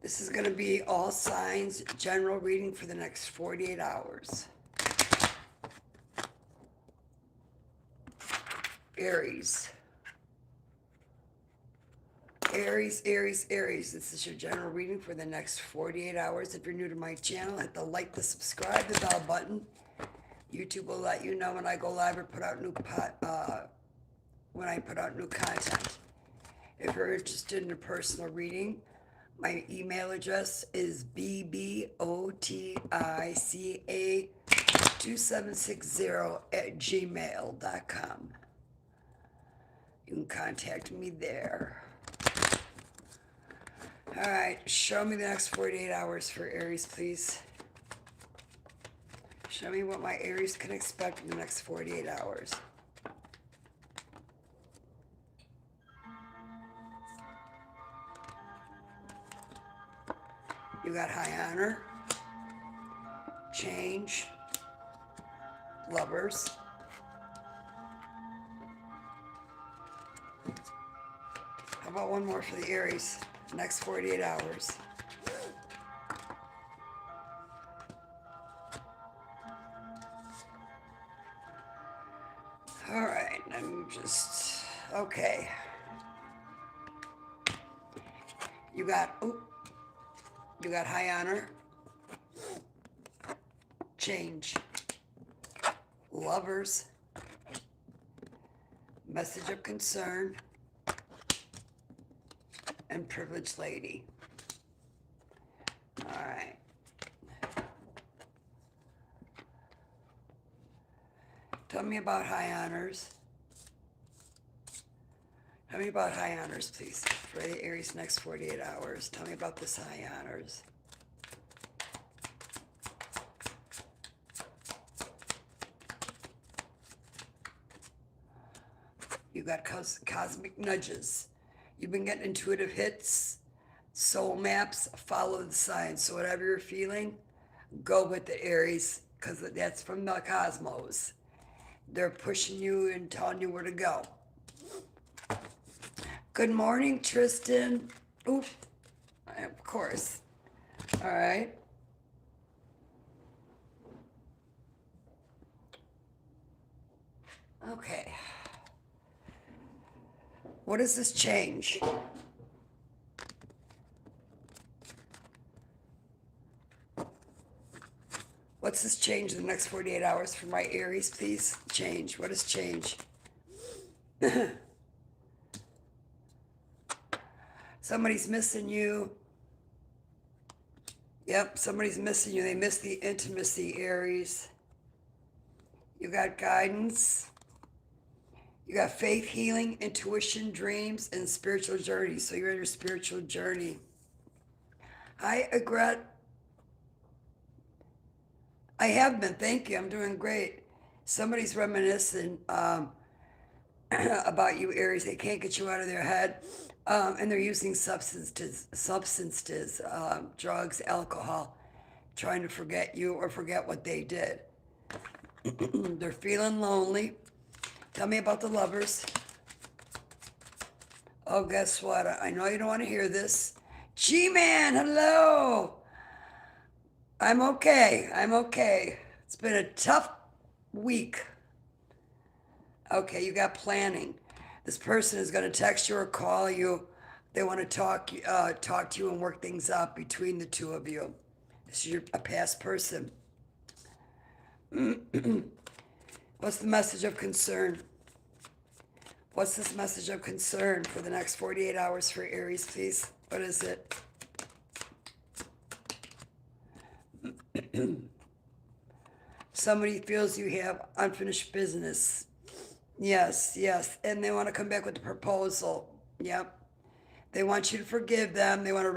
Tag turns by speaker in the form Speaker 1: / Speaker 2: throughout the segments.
Speaker 1: This is going to be all signs, general reading for the next 48 hours. Aries. Aries, Aries, Aries. This is your general reading for the next 48 hours. If you're new to my channel, hit the like, the subscribe, the bell button. YouTube will let you know when I go live or put out new content. If you're interested in a personal reading, my email address is bbotica2760@gmail.com. You can contact me there. All right, show me the next 48 hours for Aries, please. Show me what my Aries can expect in the next 48 hours. You got high honor, change, lovers. How about one more for the Aries? Next 48 hours. All right, I'm just, okay. You got high honor, change, lovers, message of concern, and privileged lady. All right. Tell me about high honors. Tell me about high honors, please. For the Aries next 48 hours. Tell me about this high honors. You got cosmic nudges. You've been getting intuitive hits, soul maps, follow the signs. So whatever you're feeling, go with the Aries, because that's from the cosmos. They're pushing you and telling you where to go. Good morning, Tristan. Oop, of course. All right. Okay. What does this change? What's this change in the next 48 hours for my Aries, please? Change. What is change? Somebody's missing you. Yep, somebody's missing you. They miss the intimacy, Aries. You got guidance. You got faith, healing, intuition, dreams, and spiritual journey. So you're in your spiritual journey. I regret. I have been. Thank you. I'm doing great. Somebody's reminiscing about you, Aries. They can't get you out of their head. And they're using substances, drugs, alcohol, trying to forget you or forget what they did. They're feeling lonely. Tell me about the lovers. Oh, guess what? I know you don't want to hear this. G-Man, hello. I'm okay. I'm okay. It's been a tough week. Okay, you got planning. This person is going to text you or call you. They want to talk to you and work things out between the two of you. This is a past person. What's the message of concern? What's this message of concern for the next 48 hours for Aries, please? What is it? Somebody feels you have unfinished business. Yes, yes. And they want to come back with a proposal. Yep. They want you to forgive them. They want to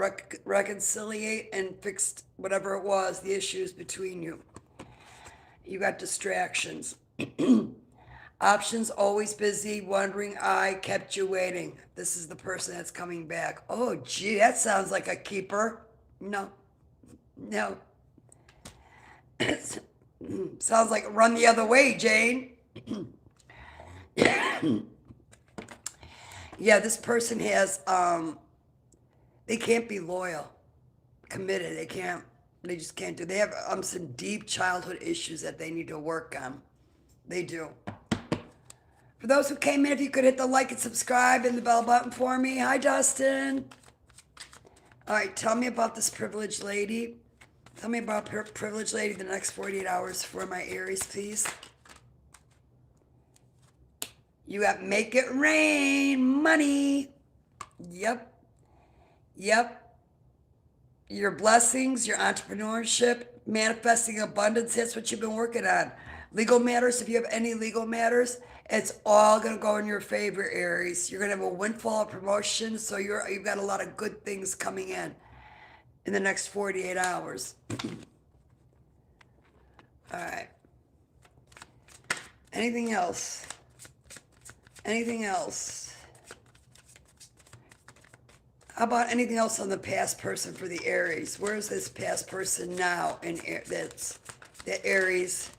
Speaker 1: reconciliate and fix whatever it was, the issues between you. You got distractions. Options always busy, wondering I kept you waiting. This is the person that's coming back. Oh, gee, that sounds like a keeper. No. No. Sounds like run the other way, Jane. Yeah, this person has, they can't be loyal. committed. They just can't do. They have some deep childhood issues that they need to work on. They do. For those who came in, if you could hit the like and subscribe and the bell button for me. Hi, Dustin. All right, tell me about this privileged lady. Tell me about privileged lady the next 48 hours for my Aries, please. You got make it rain, money. Yep. Your blessings, your entrepreneurship, manifesting abundance, that's what you've been working on. Legal matters, if you have any legal matters, it's all going to go in your favor, Aries. You're going to have a windfall of promotion, so you've got a lot of good things coming in the next 48 hours. All right. Anything else? Anything else? How about anything else on the past person for the Aries? Where is this past person now in that's the Aries?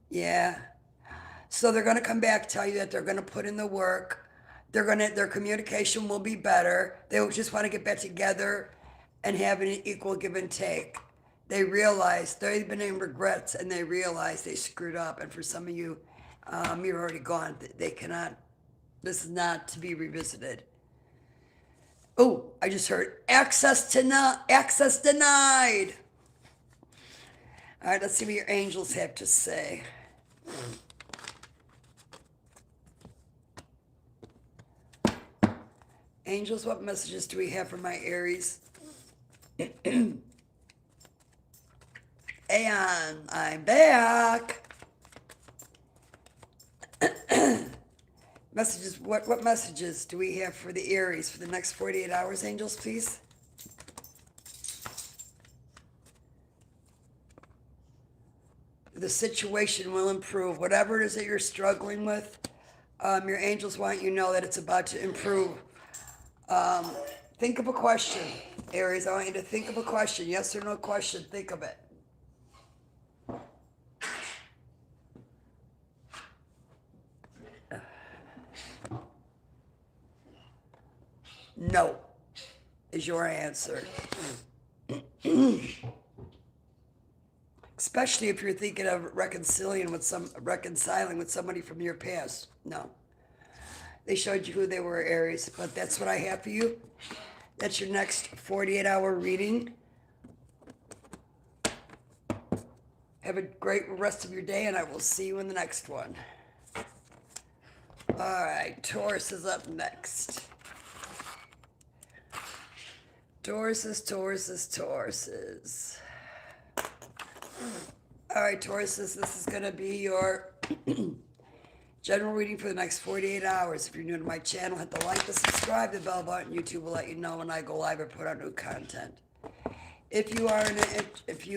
Speaker 1: Yeah. So they're going to come back, tell you that they're going to put in the work. Their communication will be better. They just want to get back together and have an equal give and take. They realize they've been in regrets, and they realize they screwed up. And for some of you, you're already gone. They cannot. This is not to be revisited. Oh, I just heard access denied. All right, let's see what your angels have to say. Angels, what messages do we have for my Aries? Aeon, I'm back. Messages, what messages do we have for the Aries for the next 48 hours, angels, please? The situation will improve. Whatever it is that you're struggling with, your angels want you to know that it's about to improve. Think of a question, Aries. I want you to think of a question. Yes or no question. Think of it. No is your answer. Especially if you're thinking of reconciling with somebody from your past. No. They showed you who they were, Aries, but that's what I have for you. That's your next 48-hour reading. Have a great rest of your day, and I will see you in the next one. All right, Taurus is up next. Tauruses. All right, Tauruses, this is going to be your general reading for the next 48 hours. If you're new to my channel, hit the like, the subscribe, the bell button. YouTube will let you know when I go live or put out new content. If you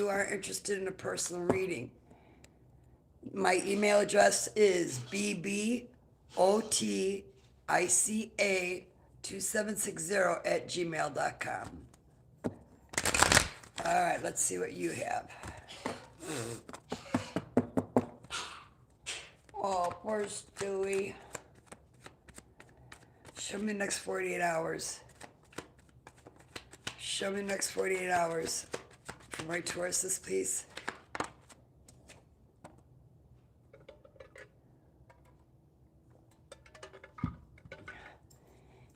Speaker 1: are interested in a personal reading, my email address is bboticica2760@gmail.com. All right, let's see what you have. Oh, poor Stewie. Show me the next 48 hours. Show me the next 48 hours for my Tauruses, please.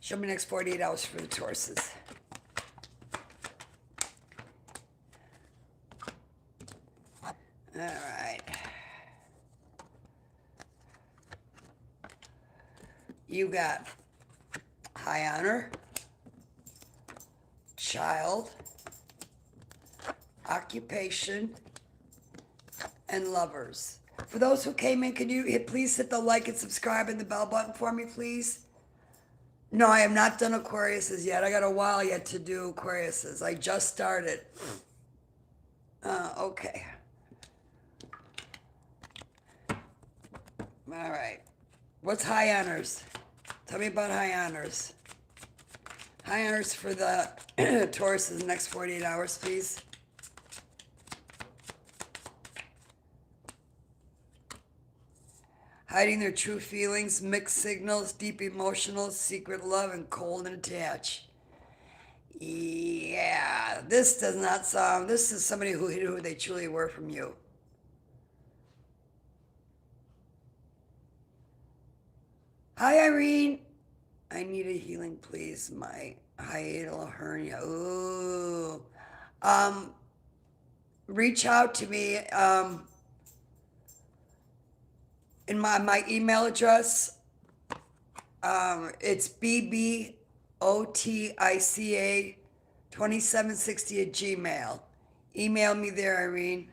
Speaker 1: Show me the next 48 hours for the Tauruses. All right. You got high honor, child, occupation, and lovers. For those who came in, can you please hit the like and subscribe and the bell button for me, please? No, I have not done Aquariuses yet. I got a while yet to do Aquariuses. I just started. Okay. All right. What's high honors? Tell me about high honors. High honors for the Tauruses next 48 hours, please. hiding their true feelings, mixed signals, deep emotional, secret love, and cold and attached. Yeah, this does not sound, this is somebody who hid who they truly were from you. Hi, Irene. I need a healing, please. My hiatal hernia. Ooh. Um, reach out to me in my email address. It's BBOTICA2760 at Gmail. Email me there, Irene.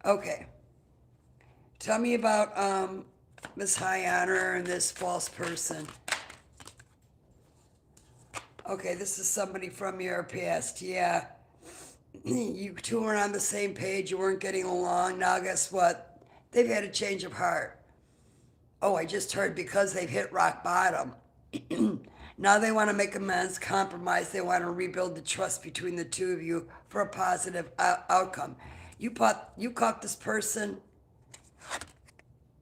Speaker 1: Okay. Tell me about Miss High Honor and this false person. Okay, this is somebody from your past. Yeah. You two weren't on the same page. You weren't getting along. Now, guess what? They've had a change of heart. Oh, I just heard because they've hit rock bottom. Now they want to make amends, compromise. They want to rebuild the trust between the two of you for a positive outcome. You caught this person.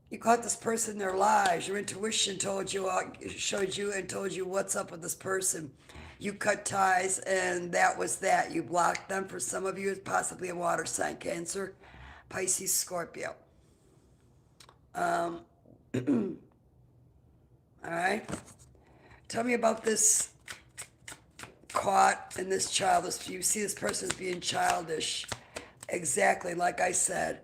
Speaker 1: You caught this person in their lives. Your intuition showed you and told you what's up with this person. You cut ties, and that was that. You blocked them. For some of you, it's possibly a water sign, Cancer, Pisces, Scorpio. All right. Tell me about this caught in this childish. You see this person as being childish. Exactly like I said.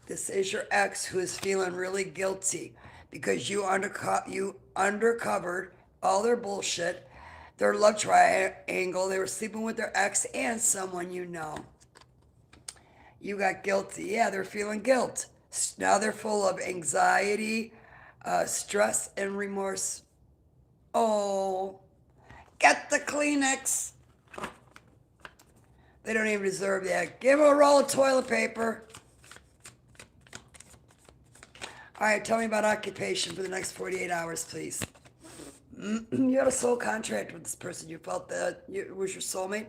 Speaker 1: This is your ex who is feeling really guilty because you undercovered all their bullshit, their love triangle. They were sleeping with their ex and someone you know. You got guilty. Yeah, they're feeling guilt. Now they're full of anxiety, stress, and remorse. Oh, get the Kleenex. They don't even deserve that. Give them a roll of toilet paper. All right, tell me about occupation for the next 48 hours, please. You had a soul contract with this person. You felt that it was your soulmate,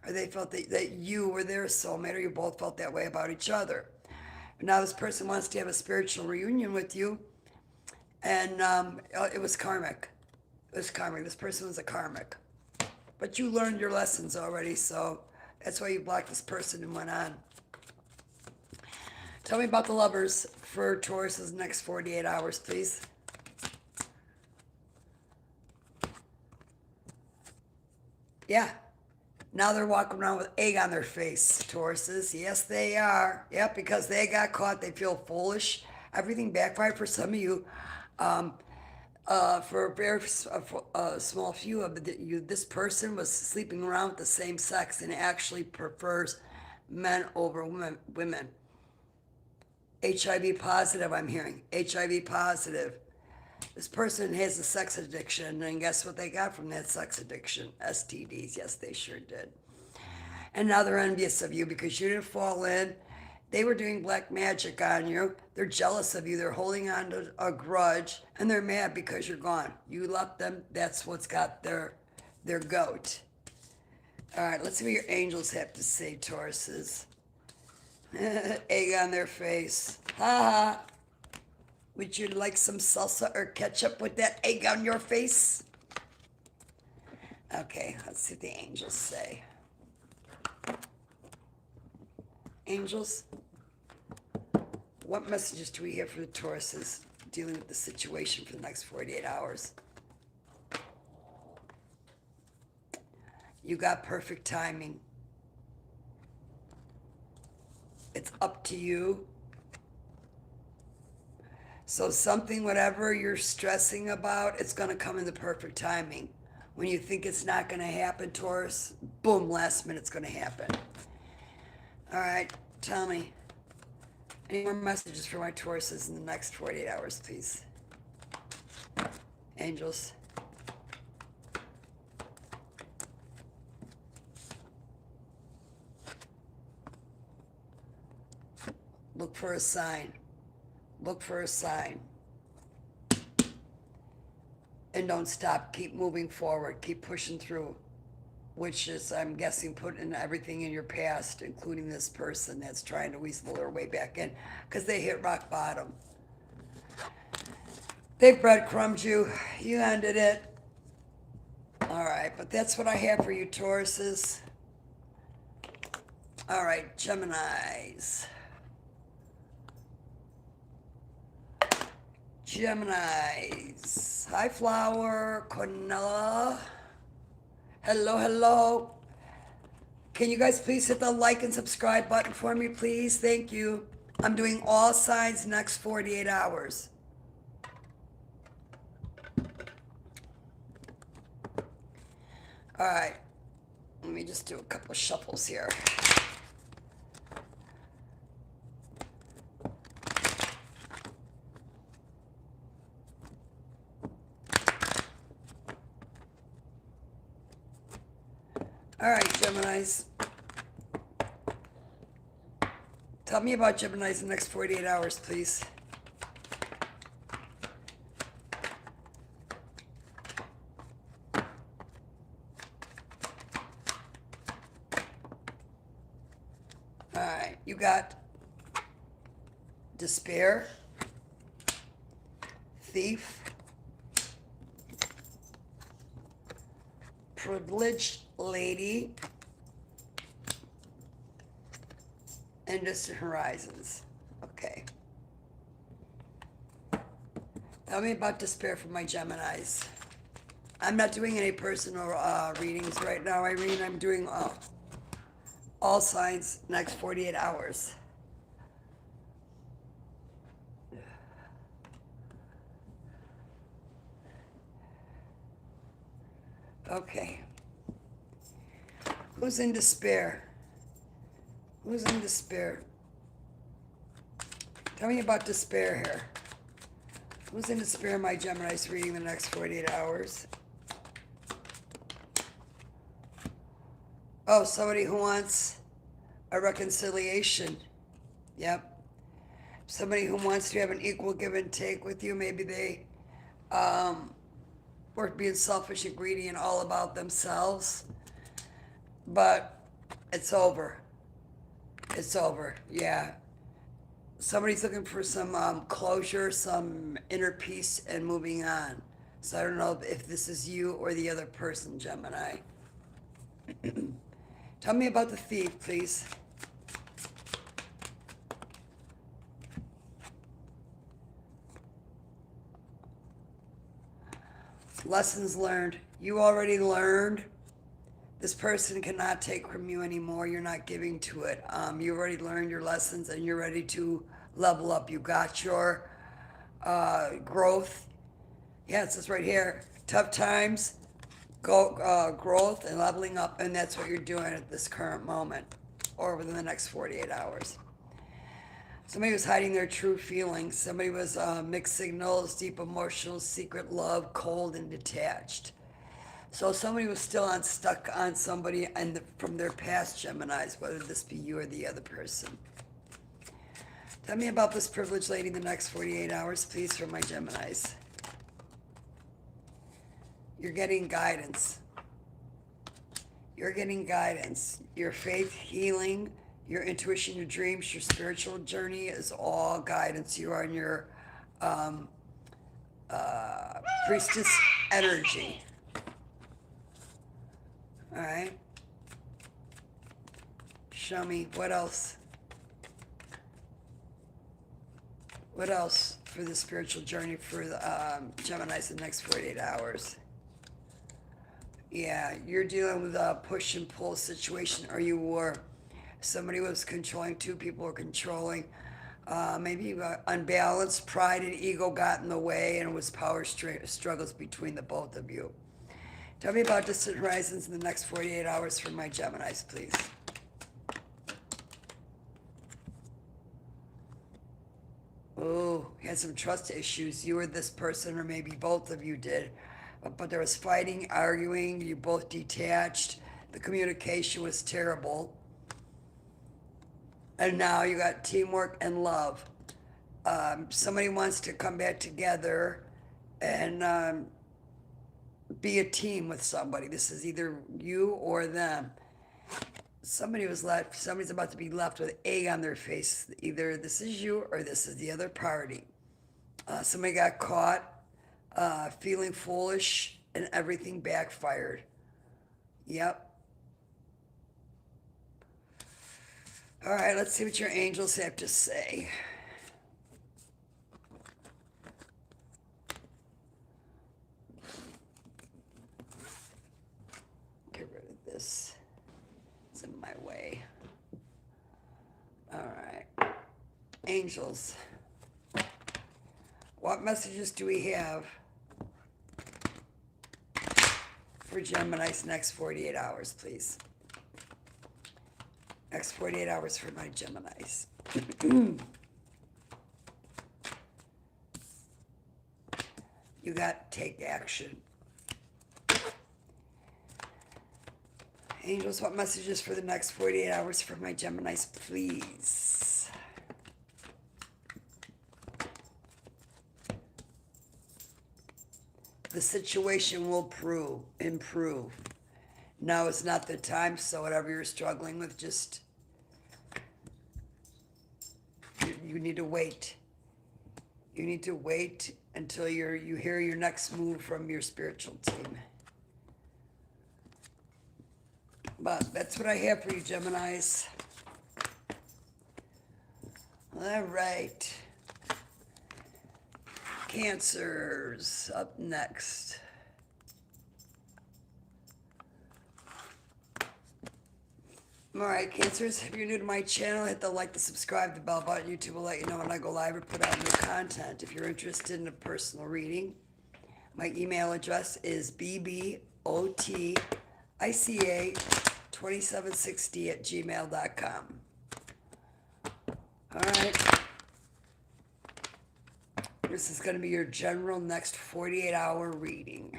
Speaker 1: or they felt that you were their soulmate, or you both felt that way about each other. But now this person wants to have a spiritual reunion with you, and it was karmic. It was karmic. This person was a karmic. But you learned your lessons already, so that's why you blocked this person and went on. Tell me about the lovers for Taurus's next 48 hours, please. Yeah. Now they're walking around with egg on their face, Tauruses. Yes, they are. Yep, because they got caught. They feel foolish. Everything backfired for some of you. For a very small few of you, this person was sleeping around with the same sex and actually prefers men over women. HIV positive, I'm hearing. HIV positive. This person has a sex addiction, and guess what they got from that sex addiction? STDs. Yes, they sure did. And now they're envious of you because you didn't fall in. They were doing black magic on you. They're jealous of you. They're holding on to a grudge, and they're mad because you're gone. You left them. That's what's got their goat. All right, let's see what your angels have to say, Tauruses. Egg on their face. Ha ha. Would you like some salsa or ketchup with that egg on your face? Okay, let's see what the angels say. Angels, what messages do we have for the Tauruses dealing with the situation for the next 48 hours? You got perfect timing. It's up to you. So something, whatever you're stressing about, it's going to come in the perfect timing. When you think it's not going to happen, Taurus, boom, last minute it's going to happen. All right, tell me. Any more messages for my Tauruses in the next 48 hours, please? Angels. Look for a sign. Look for a sign. And don't stop. Keep moving forward. Keep pushing through. which is, I'm guessing, putting everything in your past, including this person that's trying to weasel their way back in, because they hit rock bottom. They breadcrumbed you. You ended it. All right, but that's what I have for you, Tauruses. All right, Geminis. Geminis. Hi, Flower. Cornella. Hello, hello. Can you guys please hit the like and subscribe button for me, please? Thank you. I'm doing all signs next 48 hours. All right. Let me just do a couple shuffles here. All right, Geminis. Tell me about Geminis in the next 48 hours, please. All right, you got despair, thief, privileged lady, and distant horizons. Okay. Tell me about despair for my Geminis. I'm not doing any personal readings right now, Irene. I'm doing all signs next 48 hours. Okay. Who's in despair? Who's in despair? Tell me about despair here. Who's in despair, my Gemini's reading the next 48 hours? Oh, somebody who wants a reconciliation. Yep. Somebody who wants to have an equal give and take with you. Maybe they were being selfish and greedy and all about themselves. But it's over. It's over. Yeah. Somebody's looking for some closure, some inner peace, and moving on. So I don't know if this is you or the other person, Gemini. Tell me about the thief, please. Lessons learned. You already learned. This person cannot take from you anymore. You're not giving to it. You already learned your lessons and you're ready to level up. You got your growth. Yeah, it says right here, tough times, growth and leveling up, and that's what you're doing at this current moment or within the next 48 hours. Somebody was hiding their true feelings. Somebody was mixed signals, deep emotional, secret love, cold and detached. So somebody was still stuck on somebody from their past, Geminis, whether this be you or the other person. Tell me about this privileged lady in the next 48 hours, please, for my Geminis. You're getting guidance. You're getting guidance. Your faith, healing, your intuition, your dreams, your spiritual journey is all guidance. You are in your priestess energy. All right. Show me what else. What else for the spiritual journey for the Geminis in the next 48 hours? Yeah, you're dealing with a push and pull situation, or you were. Somebody was controlling, two people were controlling. Maybe unbalanced, pride and ego got in the way, and it was power struggles between the both of you. Tell me about distant horizons in the next 48 hours for my Geminis, please. Oh, you had some trust issues. You or this person, or maybe both of you did. But there was fighting, arguing, you both detached. The communication was terrible. And now you got teamwork and love. Somebody wants to come back together and be a team with somebody. This is either you or them. Somebody's about to be left with egg on their face. Either this is you or this is the other party. Somebody got caught feeling foolish and everything backfired. Yep. All right, let's see what your angels have to say. Get rid of this. It's in my way. All right. Angels. What messages do we have for Gemini's next 48 hours, please? Next 48 hours for my Geminis. You got take action. Angels, what messages for the next 48 hours for my Geminis, please? The situation will improve. Now is not the time, so whatever you're struggling with, just, you need to wait. You need to wait until you hear your next move from your spiritual team. But that's what I have for you, Geminis. All right. Cancers up next. All right, Cancers, if you're new to my channel, hit the like, the subscribe, the bell button. YouTube will let you know when I go live or put out new content. If you're interested in a personal reading, my email address is bbotica2760@gmail.com. All right. This is going to be your general next 48-hour reading.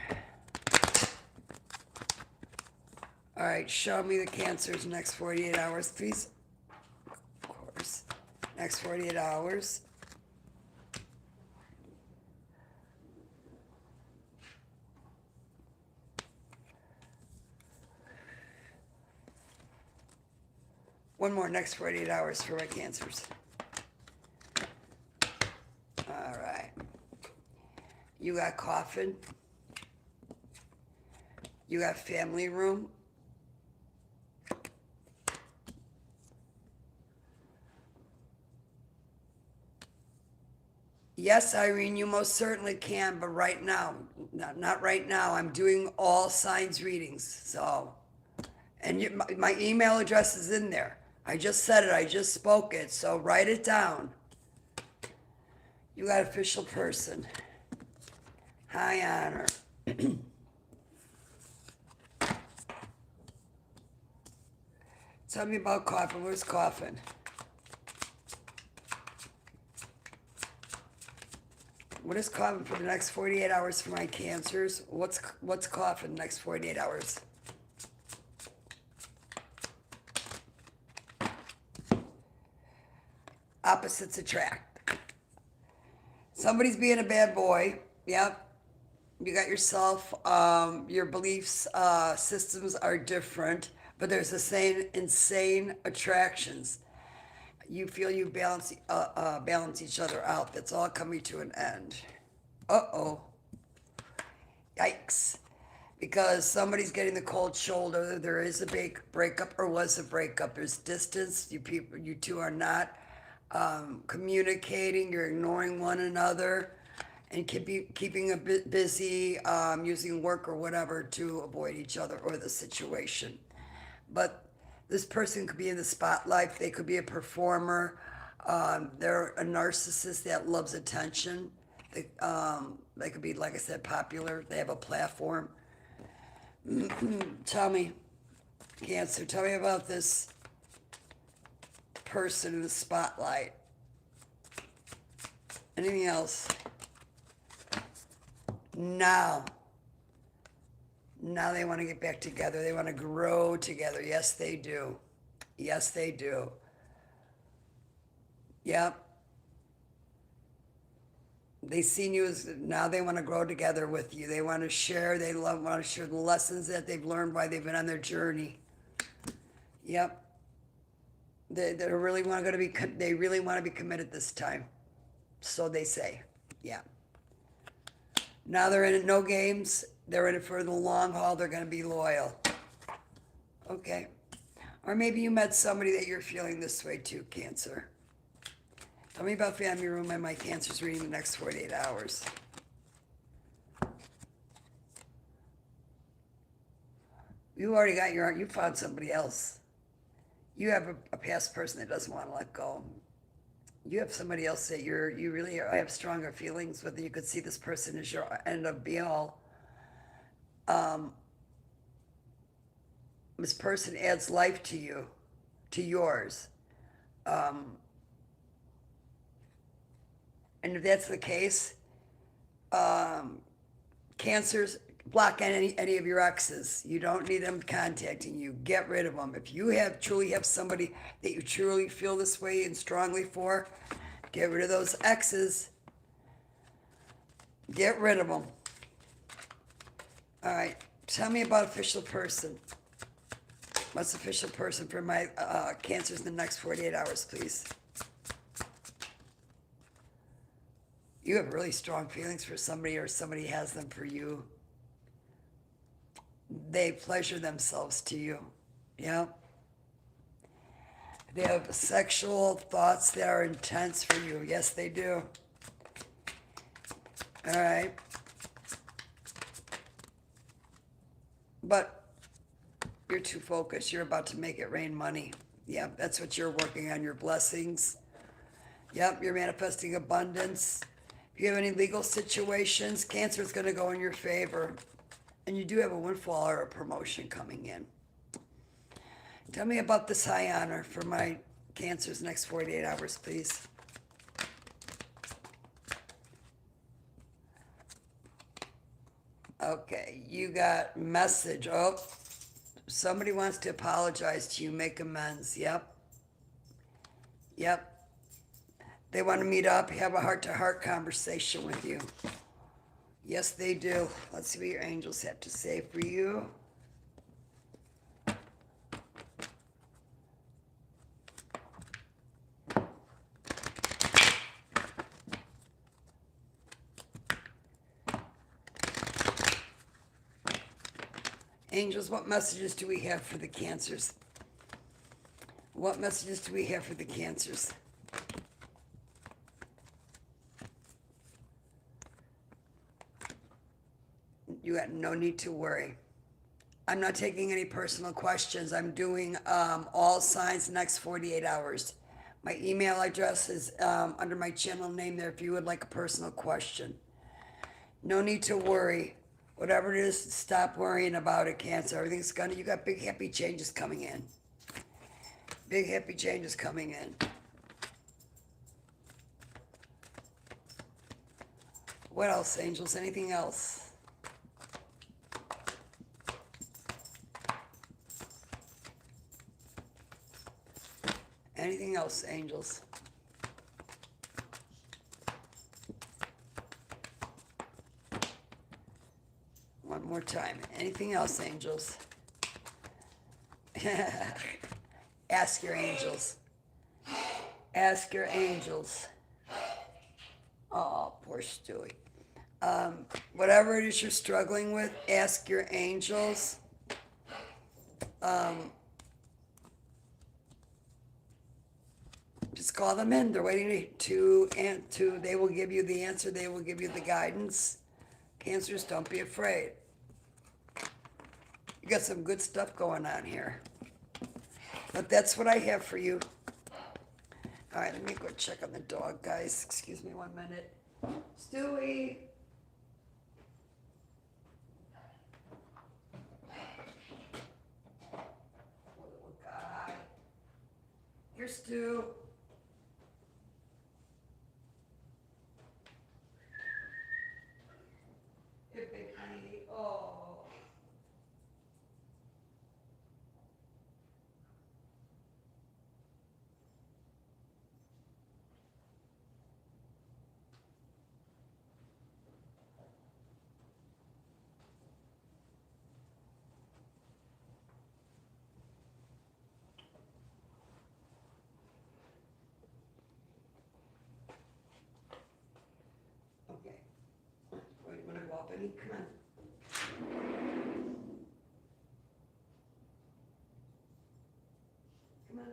Speaker 1: All right, show me the Cancers next 48 hours, please. Of course. Next 48 hours. One more, next 48 hours for my Cancers. All right. You got coffin. You got family room. Yes, Irene, you most certainly can, but right now, not right now. I'm doing all signs readings, so, and my email address is in there. I just said it, I just spoke it, so write it down. You got official person. High honor. Tell me about coffin. Where's coffin? What is coffin for the next 48 hours for my Cancers? What's coffin next 48 hours? Opposites attract. Somebody's being a bad boy. Yep. You got yourself, your beliefs, systems are different, but there's the same insane attractions. You feel you balance each other out. That's all coming to an end. Uh-oh. Yikes. Because somebody's getting the cold shoulder. There is a big breakup, or was a breakup. There's distance. You two are not communicating. You're ignoring one another and keeping a bit busy, using work or whatever to avoid each other or the situation. But this person could be in the spotlight. They could be a performer. They're a narcissist that loves attention. They could be, like I said, popular. They have a platform. Tell me, Cancer, tell me about this person in the spotlight. Anything else? Now they want to get back together. They want to grow together. Yes, they do. Yes, they do. Yep. They seen you as now they want to grow together with you. They want to share. Want to share the lessons that they've learned while they've been on their journey. Yep. They really want to be. They really want to be committed this time. So they say. Yeah. Now they're in it. No games. They're in it for the long haul. They're going to be loyal. Okay. Or maybe you met somebody that you're feeling this way too, Cancer. Tell me about family room and my Cancer's reading the next 48 hours. You already got you found somebody else. You have a past person that doesn't want to let go. You have somebody else that you really have stronger feelings with, and you could see this person as your end of be all. This person adds life to you, to yours. And if that's the case, Cancers, block any of your exes. You don't need them contacting you. Get rid of them. If you truly have somebody that you truly feel this way and strongly for, get rid of those exes. Get rid of them. All right. Tell me about official person. What's official person for my Cancers in the next 48 hours, please? You have really strong feelings for somebody, or somebody has them for you. They pleasure themselves to you. Yeah. They have sexual thoughts that are intense for you. Yes, they do. All right. But you're too focused. You're about to make it rain money. Yeah, that's what you're working on, your blessings. Yep, you're manifesting abundance. If you have any legal situations, Cancer is going to go in your favor. And you do have a windfall or a promotion coming in. Tell me about this high honor for my Cancers next 48 hours, please. Okay, you got message. Oh, somebody wants to apologize to you, make amends. Yep. Yep. They want to meet up, have a heart-to-heart conversation with you. Yes, they do. Let's see what your angels have to say for you. Angels, what messages do we have for the Cancers? What messages do we have for the Cancers? You got no need to worry. I'm not taking any personal questions. I'm doing all signs next 48 hours. My email address is under my channel name there if you would like a personal question. No need to worry. Whatever it is, stop worrying about it, Cancer. Everything's gonna, you got big happy changes coming in. Big happy changes coming in. What else, angels? Anything else? Anything else, angels? One more time. Anything else, angels? Ask your angels. Ask your angels. Oh, poor Stewie. Whatever it is you're struggling with, ask your angels. Just call them in. They're waiting to, they will give you the answer. They will give you the guidance. Cancers, don't be afraid. You got some good stuff going on here. But that's what I have for you. All right, let me go check on the dog, guys. Excuse me 1 minute. Stewie. Little guy. Here, Stu. Here, baby. Oh. honey, come on. Come on.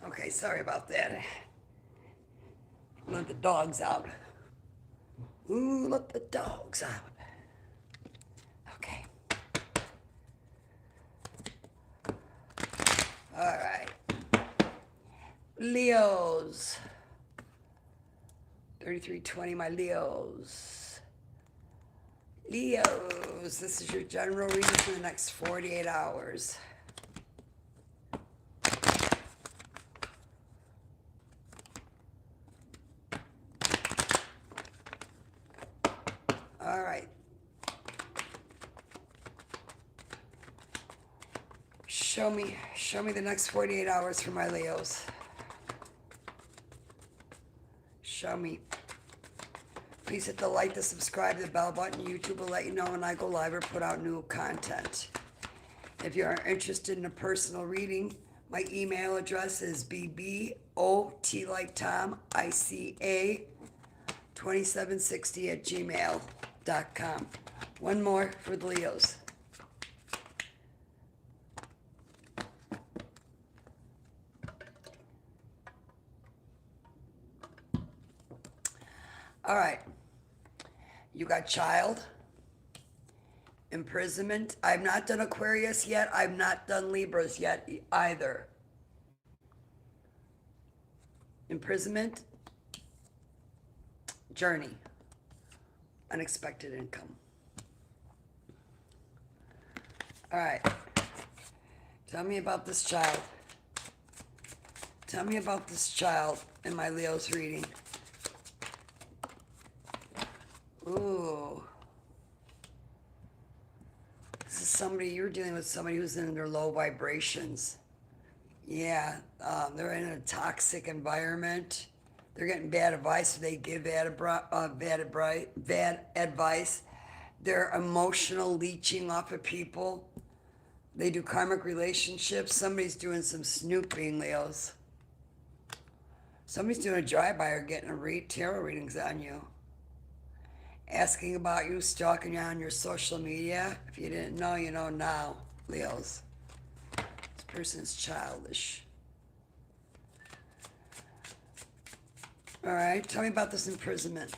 Speaker 1: Okay, sorry about that. Let the dogs out. Ooh, let the dogs out. Okay. All right. Leos. 3320, my Leos. Leos, this is your general reading for the next 48 hours. All right. Show me the next 48 hours for my Leos. Show me. Please hit the like, the subscribe, the bell button. YouTube will let you know when I go live or put out new content. If you are interested in a personal reading, my email address is bbot like Tom, ICA 2760@gmail.com. One more for the Leos. All right. You got child, imprisonment. I've not done Aquarius yet. I've not done Libras yet either. Imprisonment, journey, unexpected income. All right. Tell me about this child. Tell me about this child in my Leo's reading. Ooh. This is somebody, you're dealing with somebody who's in their low vibrations. Yeah, they're in a toxic environment. They're getting bad advice. So they give bad advice. They're emotional leeching off of people. They do karmic relationships. Somebody's doing some snooping, Leos. Somebody's doing a drive-by or getting tarot readings on you. Asking about you, stalking you on your social media. If you didn't know, you know now, Leos. This person's childish. All right, tell me about this imprisonment.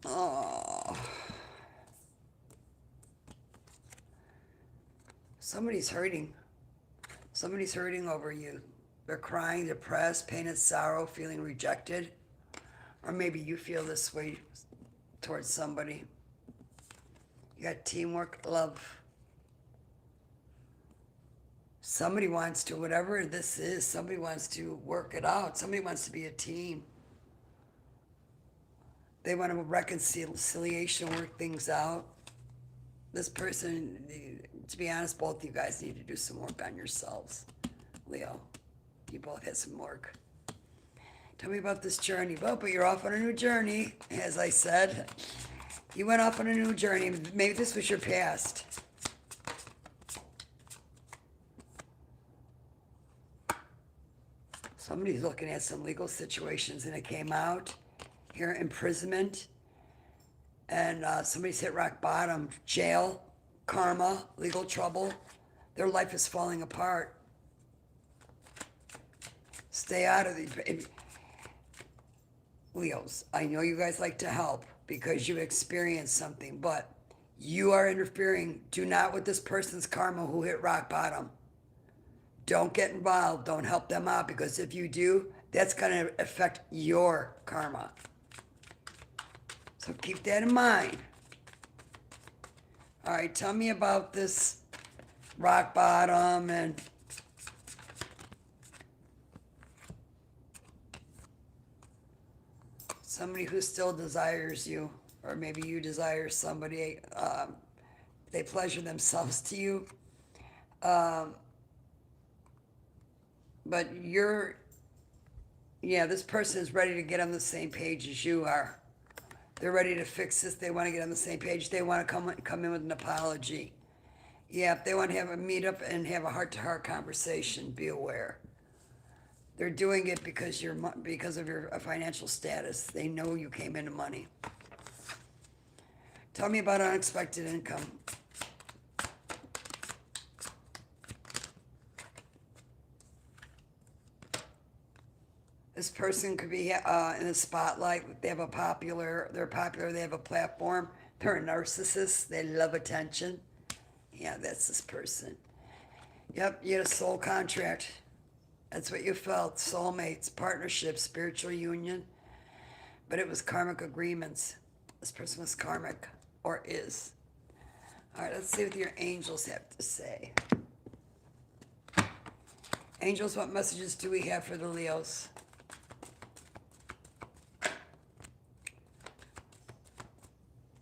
Speaker 1: Oh. Somebody's hurting. Somebody's hurting over you. They're crying, depressed, pain and sorrow, feeling rejected. Or maybe you feel this way towards somebody. You got teamwork, love. Somebody wants to, whatever this is, somebody wants to work it out. Somebody wants to be a team. They want to reconciliation, work things out. This person, to be honest, both of you guys need to do some work on yourselves. Leo, you both had some work. Tell me about this journey. Well, but you're off on a new journey, as I said. You went off on a new journey. Maybe this was your past. Somebody's looking at some legal situations, and it came out here, imprisonment, and somebody's hit rock bottom, jail, karma, legal trouble. Their life is falling apart. Stay out of the... Leos, I know you guys like to help because you've experienced something, but you are interfering. Do not with this person's karma who hit rock bottom. Don't get involved. Don't help them out, because if you do, that's going to affect your karma. So keep that in mind. All right, tell me about this rock bottom and somebody who still desires you, or maybe you desire somebody. They pleasure themselves to you. But this person is ready to get on the same page as you are. They're ready to fix this. They want to get on the same page. They want to come in with an apology. Yeah, if they want to have a meetup and have a heart-to-heart conversation, be aware. They're doing it because of your financial status. They know you came into money. Tell me about unexpected income. This person could be in the spotlight. They're popular, they have a platform. They're a narcissist. They love attention. Yeah, that's this person. Yep, you had a soul contract. That's what you felt. Soulmates, partnerships, spiritual union. But it was karmic agreements. This person was karmic, or is. All right, let's see what your angels have to say. Angels, what messages do we have for the Leos?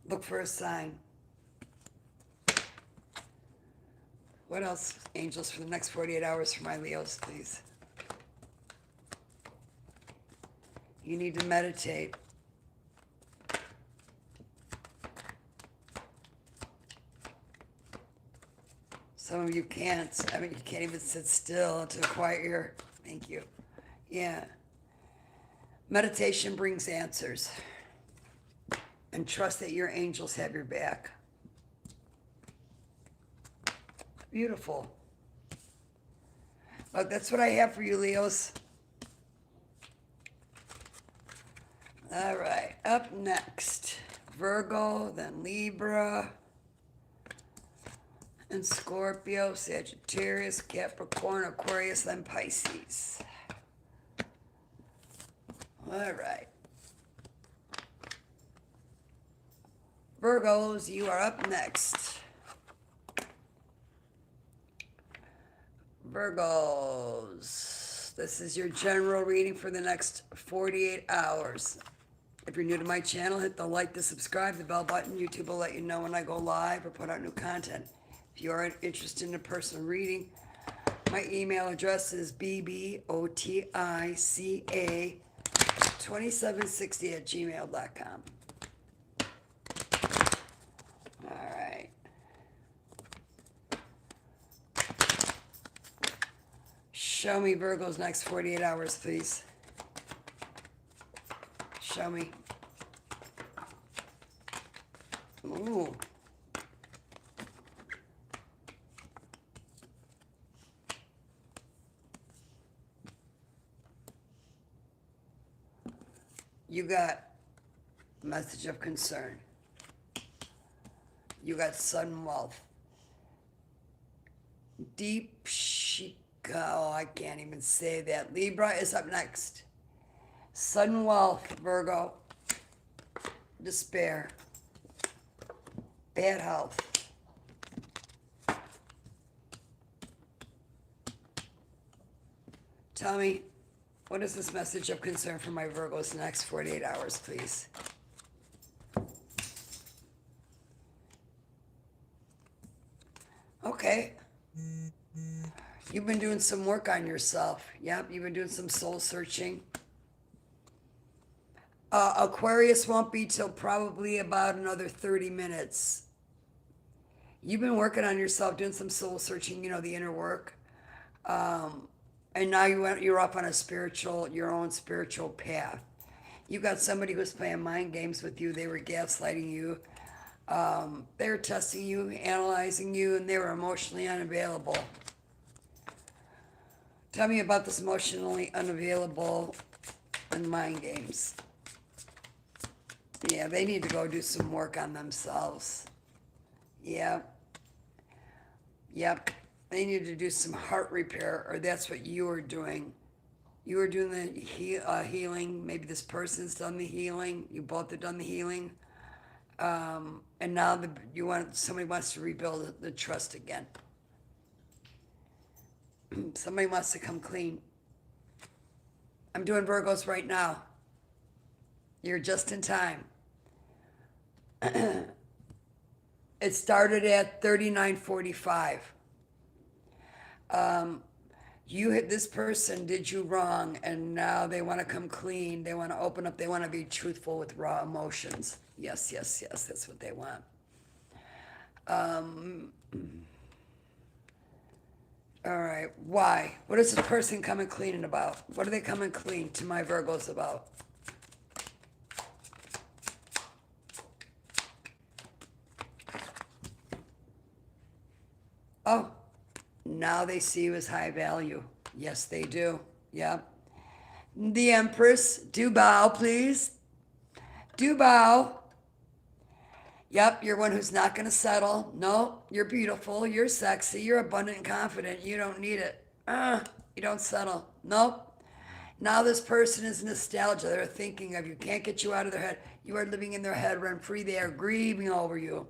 Speaker 1: Look for a sign. What else, angels, for the next 48 hours for my Leos, please? You need to meditate. Some of you can't. I mean, you can't even sit still to quiet your... Thank you. Yeah. Meditation brings answers. And trust that your angels have your back. Beautiful. Look, that's what I have for you, Leos. All right, up next, Virgo, then Libra, and Scorpio, Sagittarius, Capricorn, Aquarius, then Pisces. All right. Virgos, you are up next. Virgos, this is your general reading for the next 48 hours. If you're new to my channel, hit the like, the subscribe, the bell button. YouTube will let you know when I go live or put out new content. If you are interested in a personal reading, my email address is bbotica2760@gmail.com. All right. Show me Virgo's next 48 hours, please. Show me. Ooh. You got message of concern. You got sudden wealth. Deep Chica. Oh, I can't even say that. Libra is up next. Sudden wealth, Virgo. Despair. Bad health. Tell me, what is this message of concern for my Virgos next 48 hours, please? Okay. You've been doing some work on yourself. Yep, you've been doing some soul searching. Aquarius won't be till probably about another 30 minutes. You've been working on yourself, doing some soul searching, the inner work. And now you're up on your own spiritual path. You got somebody who's playing mind games with you. They were gaslighting you. They were testing you, analyzing you, and they were emotionally unavailable. Tell me about this emotionally unavailable and mind games. Yeah, they need to go do some work on themselves. Yep. They need to do some heart repair, or that's what you were doing. You were doing the healing. Maybe this person's done the healing. You both have done the healing. And now somebody wants to rebuild the trust again. Somebody wants to come clean. I'm doing Virgos right now. You're just in time. It started at 39:45. This person did you wrong, and now they want to come clean. They want to open up. They want to be truthful with raw emotions. Yes. That's what they want. All right. Why? What is this person coming clean about? What are they coming clean to my Virgos about? Oh, now they see you as high value. Yes, they do. Yep. The Empress, do bow, please. Do bow. Yep, you're one who's not going to settle. No, you're beautiful. You're sexy. You're abundant and confident. You don't need it. You don't settle. Nope. Now this person is nostalgia. They're thinking of you. Can't get you out of their head. You are living in their head rent free. They are grieving over you.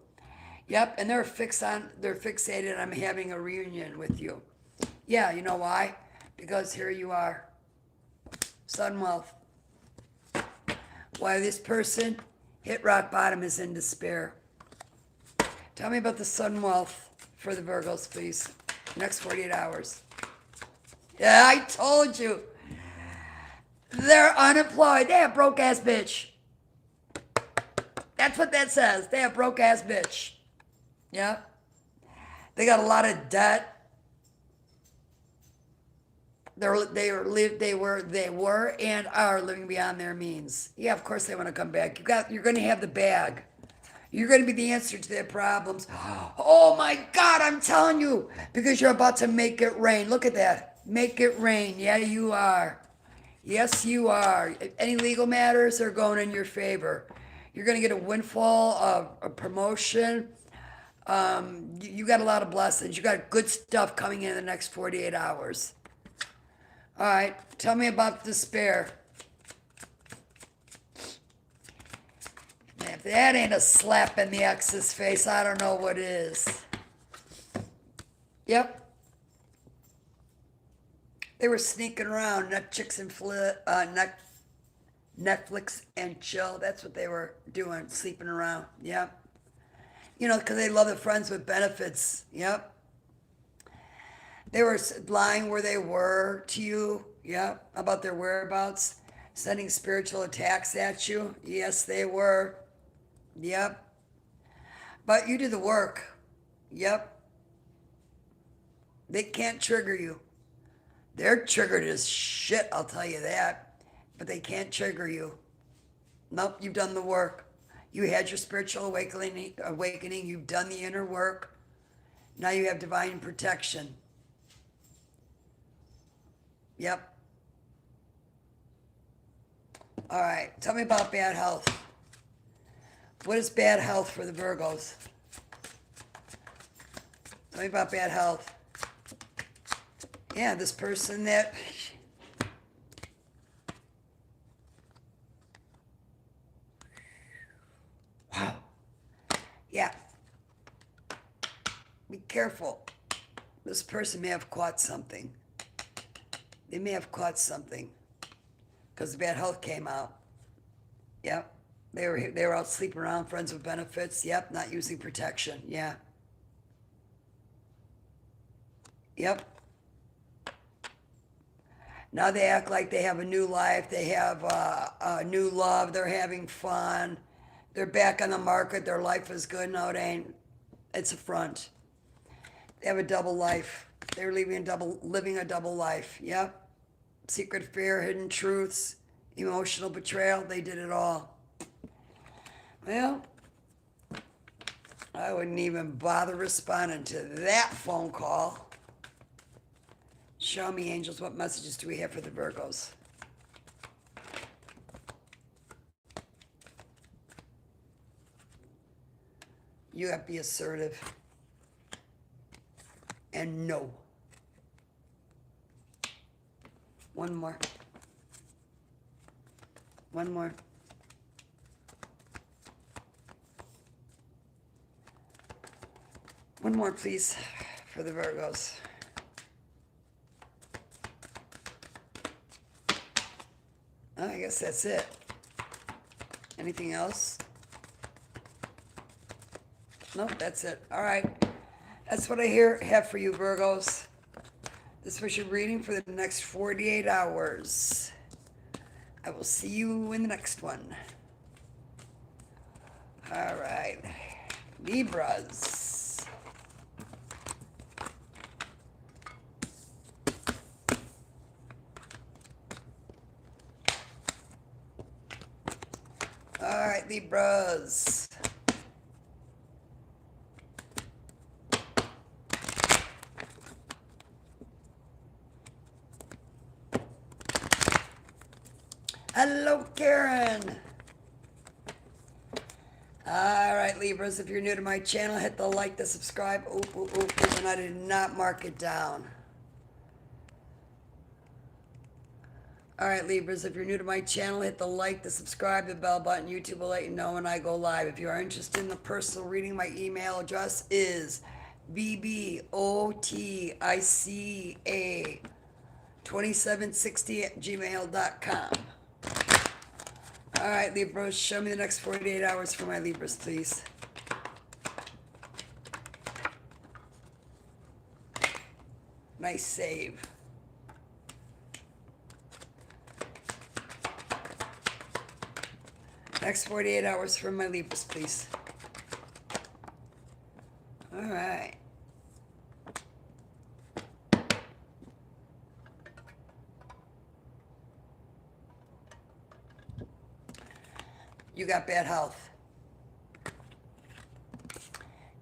Speaker 1: Yep, and they're fixated on having a reunion with you. Yeah, you know why? Because here you are. Sudden wealth. Why this person hit rock bottom, is in despair. Tell me about the sudden wealth for the Virgos, please. Next 48 hours. Yeah, I told you. They're unemployed. They a broke ass bitch. That's what that says. They a broke ass bitch. Yeah. They got a lot of debt. They were and are living beyond their means. Yeah, of course they want to come back. You're going to have the bag. You're going to be the answer to their problems. Oh my God, I'm telling you, because you're about to make it rain. Look at that. Make it rain. Yeah, you are. Yes, you are. Any legal matters are going in your favor. You're going to get a windfall of a promotion. You got a lot of blessings. You got good stuff coming in the next 48 hours. All right, tell me about despair. If that ain't a slap in the ex's face, I don't know what is. Yep. They were sneaking around, Netflix and chill. That's what they were doing, sleeping around. Yep. You know, because they love the friends with benefits. Yep. They were lying where they were to you. Yep. About their whereabouts. Sending spiritual attacks at you. Yes, they were. Yep. But you do the work. Yep. They can't trigger you. They're triggered as shit, I'll tell you that. But they can't trigger you. Nope, you've done the work. You had your spiritual awakening. You've done the inner work. Now you have divine protection. Yep. All right, tell me about bad health. What is bad health for the Virgos? Tell me about bad health. Yeah, this person that... Wow. Yeah. Be careful. This person may have caught something. They may have caught something. Because the bad health came out. Yep. They were out sleeping around, friends with benefits. Yep, not using protection. Yeah. Yep. Now they act like they have a new life. They have a new love. They're having fun. They're back on the market. Their life is good. No, it ain't. It's a front. They have a double life. They're living a double life. Yep. Secret fear, hidden truths, emotional betrayal. They did it all. Well, I wouldn't even bother responding to that phone call. Show me, angels, what messages do we have for the Virgos? You have to be assertive. And no. One more. One more. One more, please, for the Virgos. Oh, I guess that's it. Anything else? Nope, that's it. All right. That's what I have for you, Virgos. This was your reading for the next 48 hours. I will see you in the next one. All right. Libras. All right, Libras. Hello, Karen. All right, Libras, if you're new to my channel, hit the like, the subscribe. And I did not mark it down. All right, Libras, if you're new to my channel, hit the like, the subscribe, the bell button. YouTube will let you know when I go live. If you are interested in the personal reading, my email address is bbotica2760@gmail.com. All right, Libras, show me the next 48 hours for my Libras, please. Nice save. Next 48 hours for my Libras, please. All right. You got bad health.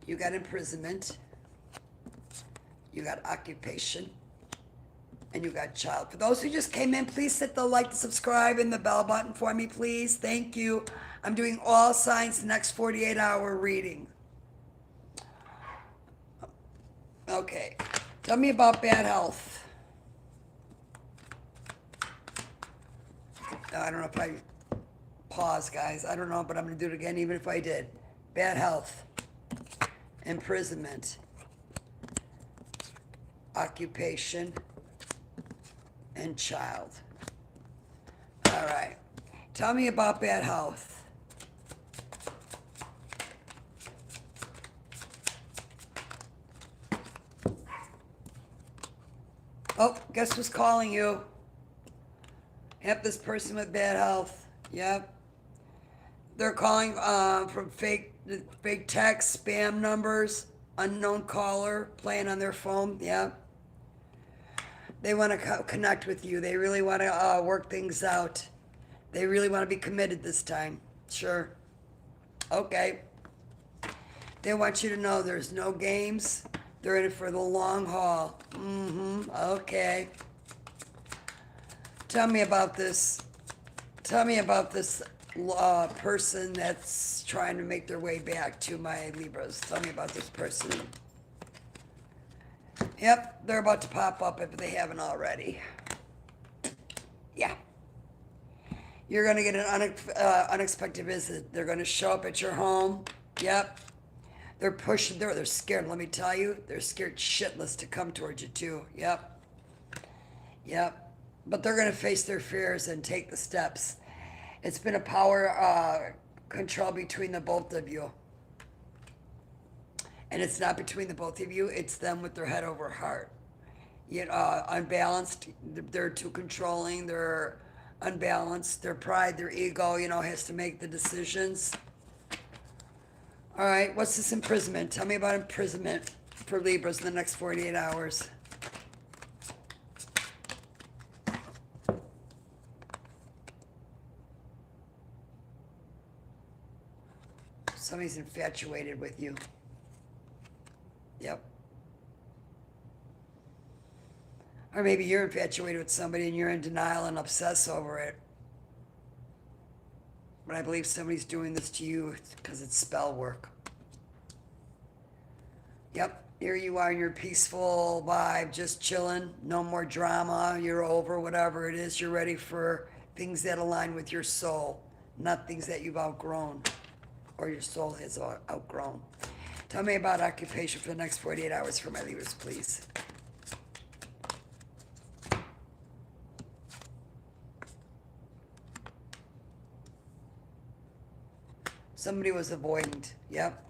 Speaker 1: You got imprisonment. You got occupation. And you got child. For those who just came in, please hit the like, the subscribe, and the bell button for me, please. Thank you. I'm doing all signs the next 48-hour reading. Okay. Tell me about bad health. I don't know if I pause, guys. I don't know, but I'm going to do it again even if I did. Bad health. Imprisonment. Occupation. And child. All right. Tell me about bad health. Oh, guess who's calling you? Yep, this person with bad health. Yep. They're calling from fake text, spam numbers, unknown caller playing on their phone. Yep. They want to connect with you. They really want to work things out. They really want to be committed this time. Sure. Okay. They want you to know there's no games. They're in it for the long haul. Mm-hmm. Okay. Tell me about this. Tell me about this person that's trying to make their way back to my Libras. Tell me about this person. Yep, they're about to pop up if they haven't already. Yeah. You're going to get an unexpected visit. They're going to show up at your home. Yep. They're pushing, they're scared, let me tell you. They're scared shitless to come towards you, too. Yep. Yep. But they're going to face their fears and take the steps. It's been a power control between the both of you. And it's not between the both of you, it's them with their head over heart. You know, unbalanced, they're too controlling, they're unbalanced, their pride, their ego, you know, has to make the decisions. All right, what's this imprisonment? Tell me about imprisonment for Libras in the next 48 hours. Somebody's infatuated with you. Yep. Or maybe you're infatuated with somebody and you're in denial and obsess over it. But I believe somebody's doing this to you because it's spell work. Yep, here you are in your peaceful vibe, just chilling, no more drama, you're over whatever it is, you're ready for things that align with your soul, not things that you've outgrown or your soul has outgrown. Tell me about occupation for the next 48 hours for my Libras, please. Somebody was avoidant. Yep.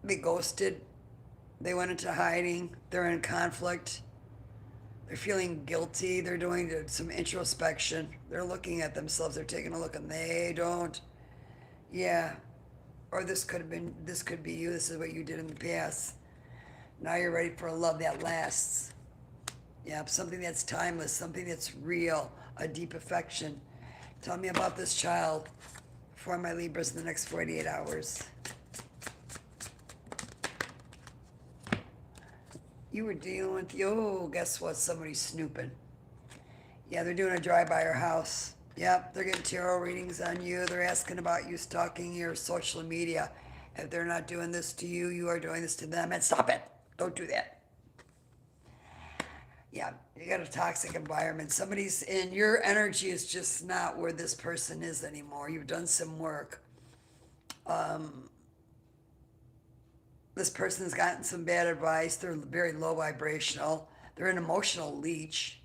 Speaker 1: They ghosted. They went into hiding. They're in conflict. They're feeling guilty. They're doing some introspection. They're looking at themselves. They're taking a look and they don't. Yeah. Or this could be you. This is what you did in the past. Now you're ready for a love that lasts. Yep. Something that's timeless. Something that's real. A deep affection. Tell me about this child for my Libras in the next 48 hours. You were dealing with, oh, guess what? Somebody's snooping. Yeah, they're doing a drive by your house. Yep, they're getting tarot readings on you. They're asking about you stalking your social media. If they're not doing this to you, you are doing this to them. And stop it. Don't do that. Yeah, you got a toxic environment. Somebody's in, your energy is just not where this person is anymore. You've done some work. This person's gotten some bad advice. They're very low vibrational. They're an emotional leech.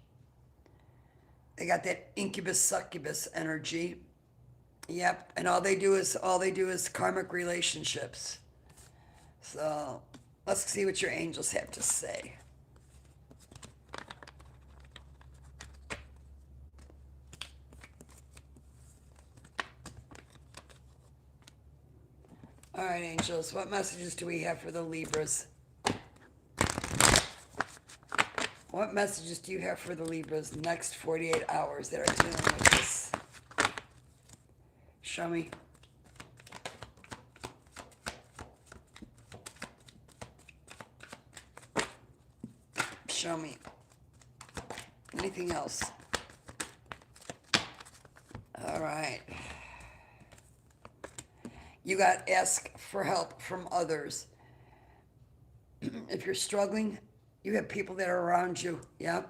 Speaker 1: They got that incubus succubus energy. Yep, and all they do is karmic relationships. So let's see what your angels have to say. All right, angels, what messages do we have for the Libras? What messages do you have for the Libras next 48 hours that are dealing with this? Show me. Show me. Anything else? All right. You got to ask for help from others. If you're struggling, you have people that are around you, yeah?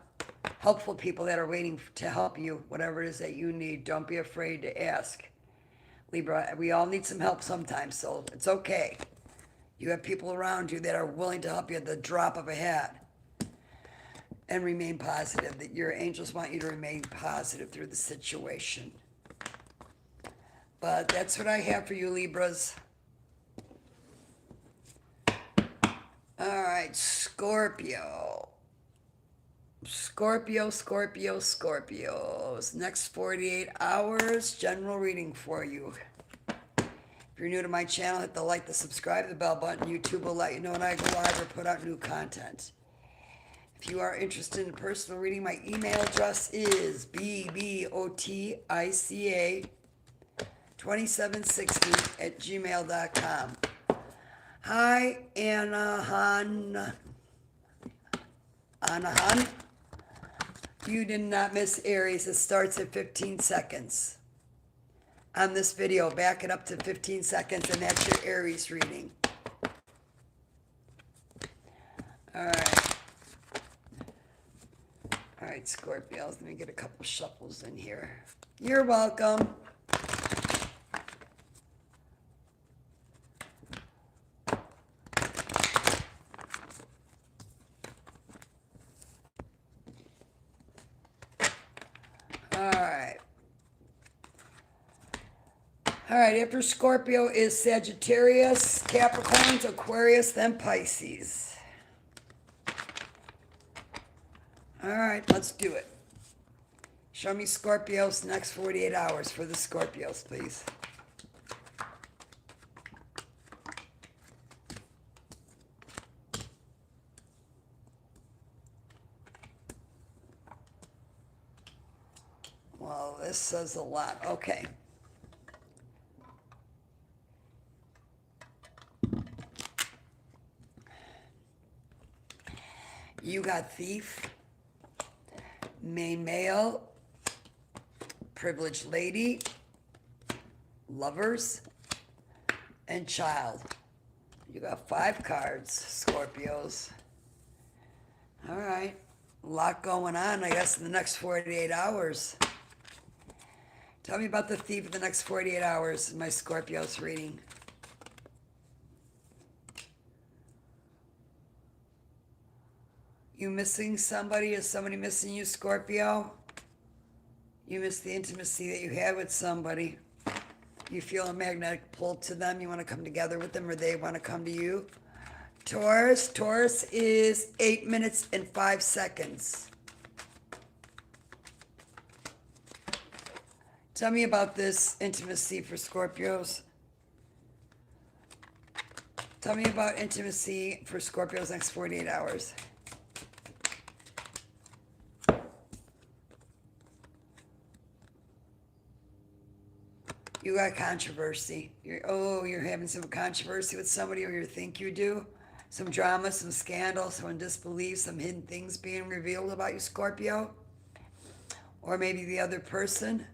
Speaker 1: Helpful people that are waiting to help you, whatever it is that you need. Don't be afraid to ask. Libra, we all need some help sometimes, so it's okay. You have people around you that are willing to help you at the drop of a hat. And remain positive. That your angels want you to remain positive through the situation. But that's what I have for you, Libras. All right, Scorpio. Scorpio, Scorpio, Scorpios. Next 48 hours, general reading for you. If you're new to my channel, hit the like, the subscribe, the bell button. YouTube will let you know when I go live or put out new content. If you are interested in personal reading, my email address is bbotica2760@gmail.com. Hi, Anahan. You did not miss Aries. It starts at 15 seconds. On this video, back it up to 15 seconds, and that's your Aries reading. All right. All right, Scorpios, let me get a couple shuffles in here. You're welcome. All right, after Scorpio is Sagittarius, Capricorns, Aquarius, then Pisces. All right, let's do it. Show me Scorpios next 48 hours for the Scorpios, please. Well, this says a lot. Okay. You got thief, main male, privileged lady, lovers, and child. You got 5 cards, Scorpios. All right. A lot going on, I guess, in the next 48 hours. Tell me about the thief in the next 48 hours in my Scorpios reading. You missing somebody? Is somebody missing you, Scorpio? You miss the intimacy that you had with somebody. You feel a magnetic pull to them. You want to come together with them, or they want to come to you. Taurus. Taurus is 8 minutes and 5 seconds. Tell me about this intimacy for Scorpios. Tell me about intimacy for Scorpios next 48 hours. You got controversy. You're having some controversy with somebody, or you think you do. Some drama, some scandal, some disbelief, some hidden things being revealed about you, Scorpio. Or maybe the other person.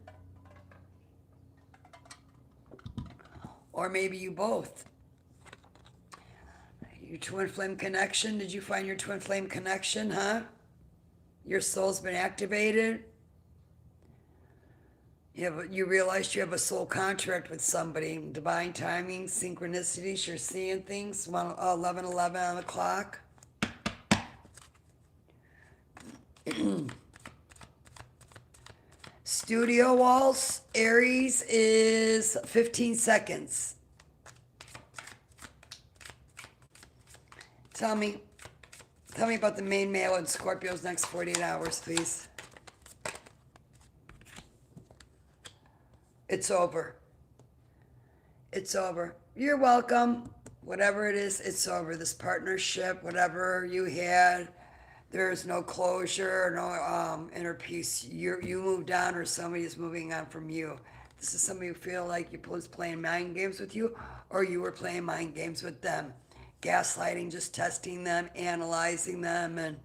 Speaker 1: Or maybe you both. Your twin flame connection. Did you find your twin flame connection, huh? Your soul's been activated. You realize you have a soul contract with somebody. Divine timing, synchronicities. You're seeing things. 11:11 on the clock. Studio walls. Aries is 15 seconds. Tell me about the main male and Scorpio's next 48 hours, please. It's over. It's over. You're welcome. Whatever it is, it's over. This partnership, whatever you had, there's no closure, no inner peace. You moved on, or somebody is moving on from you. This is somebody who feel like you was playing mind games with you, or you were playing mind games with them. Gaslighting, just testing them, analyzing them, and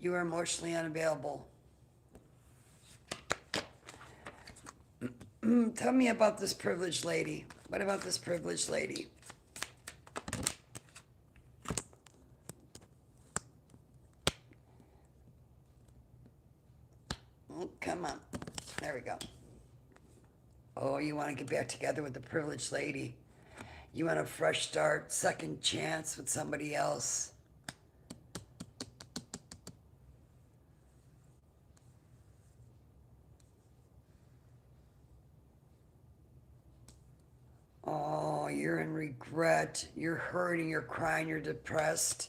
Speaker 1: you were emotionally unavailable. Tell me about this privileged lady. What about this privileged lady? Oh, come on. There we go. Oh, you want to get back together with the privileged lady. You want a fresh start, second chance with somebody else. Oh, you're in regret. You're hurting. You're crying. You're depressed.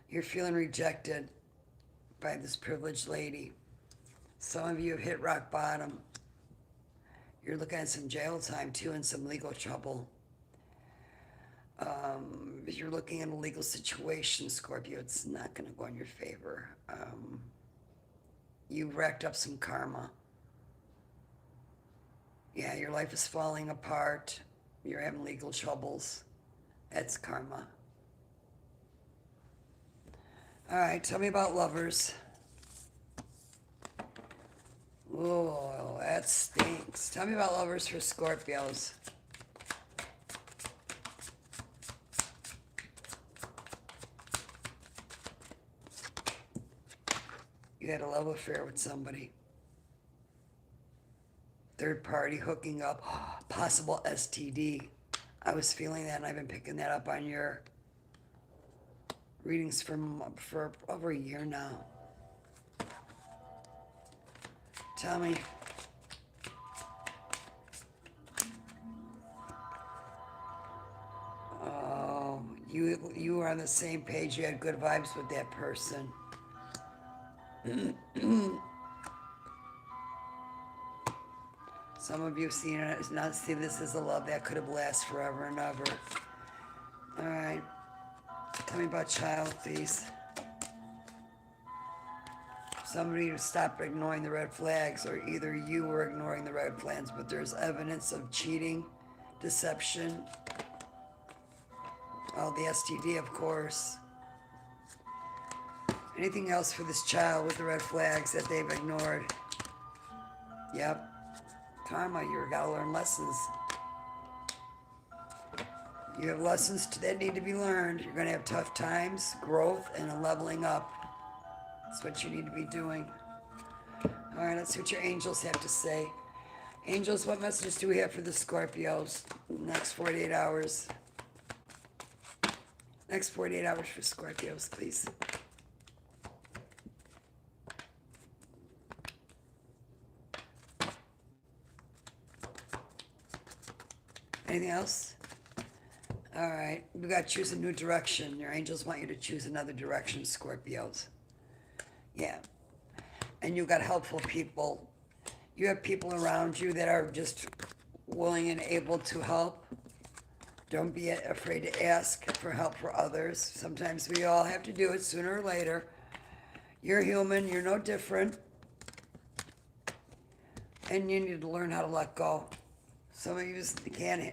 Speaker 1: You're feeling rejected. by this privileged lady. Some of you have hit rock bottom. You're looking at some jail time too and some legal trouble. If you're looking at a legal situation, Scorpio, it's not going to go in your favor. You racked up some karma. Yeah, your life is falling apart. You're having legal troubles. That's karma. All right, tell me about lovers. Oh, that stinks. Tell me about lovers for Scorpios. You had a love affair with somebody. Third party hooking up. Possible STD. I was feeling that, and I've been picking that up on your readings for over a year now. Tell me. Oh, you were on the same page. You had good vibes with that person. Some of you not see this as a love that could have lasted forever and ever. All right. Tell me about child, please. Somebody to stop ignoring the red flags, or either you were ignoring the red flags, but there's evidence of cheating, deception. Oh, the STD, of course. Anything else for this child with the red flags that they've ignored? Yep. Karma, you've got to learn lessons. You have lessons that need to be learned. You're going to have tough times, growth, and a leveling up. That's what you need to be doing. All right, let's see what your angels have to say. Angels, what messages do we have for the Scorpios? Next 48 hours. Next 48 hours for Scorpios, please. Anything else? All right, we got to choose a new direction. Your angels want you to choose another direction, Scorpios. Yeah. And you got helpful people. You have people around you that are just willing and able to help. Don't be afraid to ask for help for others. Sometimes we all have to do it sooner or later. You're human. You're no different. And you need to learn how to let go. Some of you can't,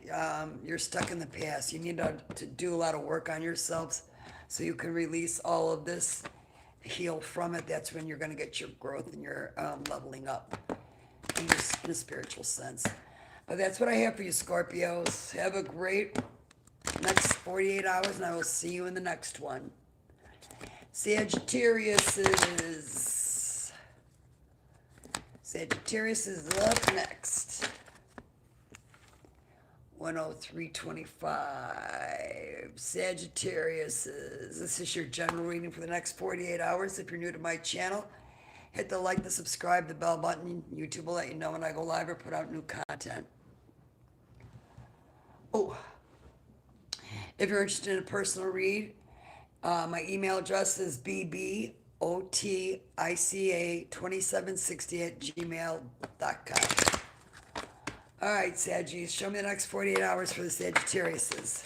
Speaker 1: you're stuck in the past. You need to do a lot of work on yourselves so you can release all of this, heal from it. That's when you're going to get your growth and your leveling up in a spiritual sense. But that's what I have for you, Scorpios. Have a great next 48 hours, and I will see you in the next one. Sagittarius is up next. 103.25. Sagittarius, this is your general reading for the next 48 hours. If you're new to my channel, hit the like, the subscribe, the bell button. YouTube will let you know when I go live or put out new content. Oh, if you're interested in a personal read, my email address is bbotica2760@gmail.com. All right, Saggies, show me the next 48 hours for the Sagittariuses.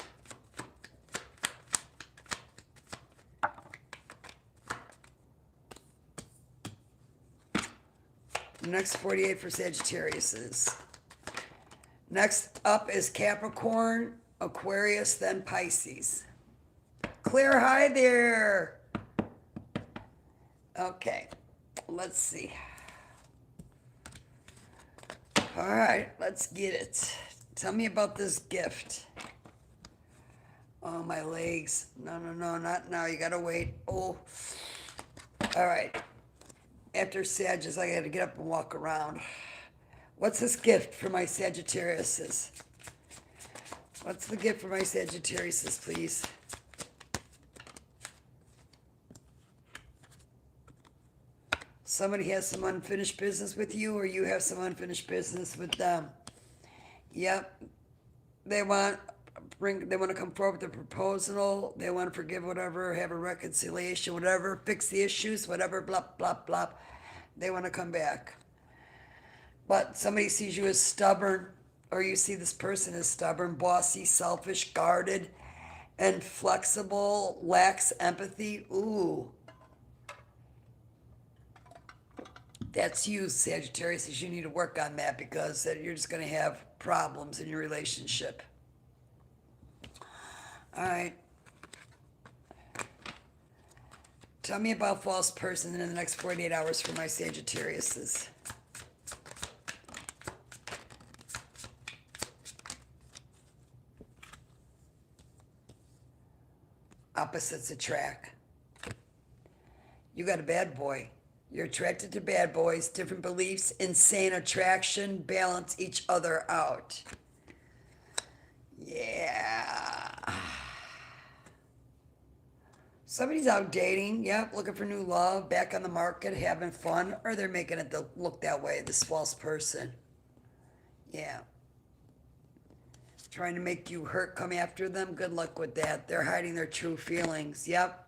Speaker 1: The next 48 for Sagittariuses. Next up is Capricorn, Aquarius, then Pisces. Clear, hi there. Okay, let's see. All right, let's get it. Tell me about this gift. Oh, my legs. No, not now. You gotta wait. Oh, all right. After Sagittarius, I gotta get up and walk around. What's this gift for my Sagittariuses? What's the gift for my Sagittariuses, please? Somebody has some unfinished business with you, or you have some unfinished business with them. Yep. They want they want to come forward with a proposal. They want to forgive whatever, have a reconciliation, whatever, fix the issues, whatever, blah, blah, blah. They want to come back. But somebody sees you as stubborn, or you see this person as stubborn, bossy, selfish, guarded, inflexible, lacks empathy. Ooh. That's you, Sagittarius. You need to work on that because you're just going to have problems in your relationship. All right. Tell me about false person in the next 48 hours for my Sagittariuses. Opposites attract. You got a bad boy. You're attracted to bad boys, different beliefs, insane attraction, balance each other out. Yeah. Somebody's out dating, yep, looking for new love, back on the market, having fun, or they're making it look that way, this false person. Yeah. Trying to make you hurt, come after them, good luck with that. They're hiding their true feelings, yep.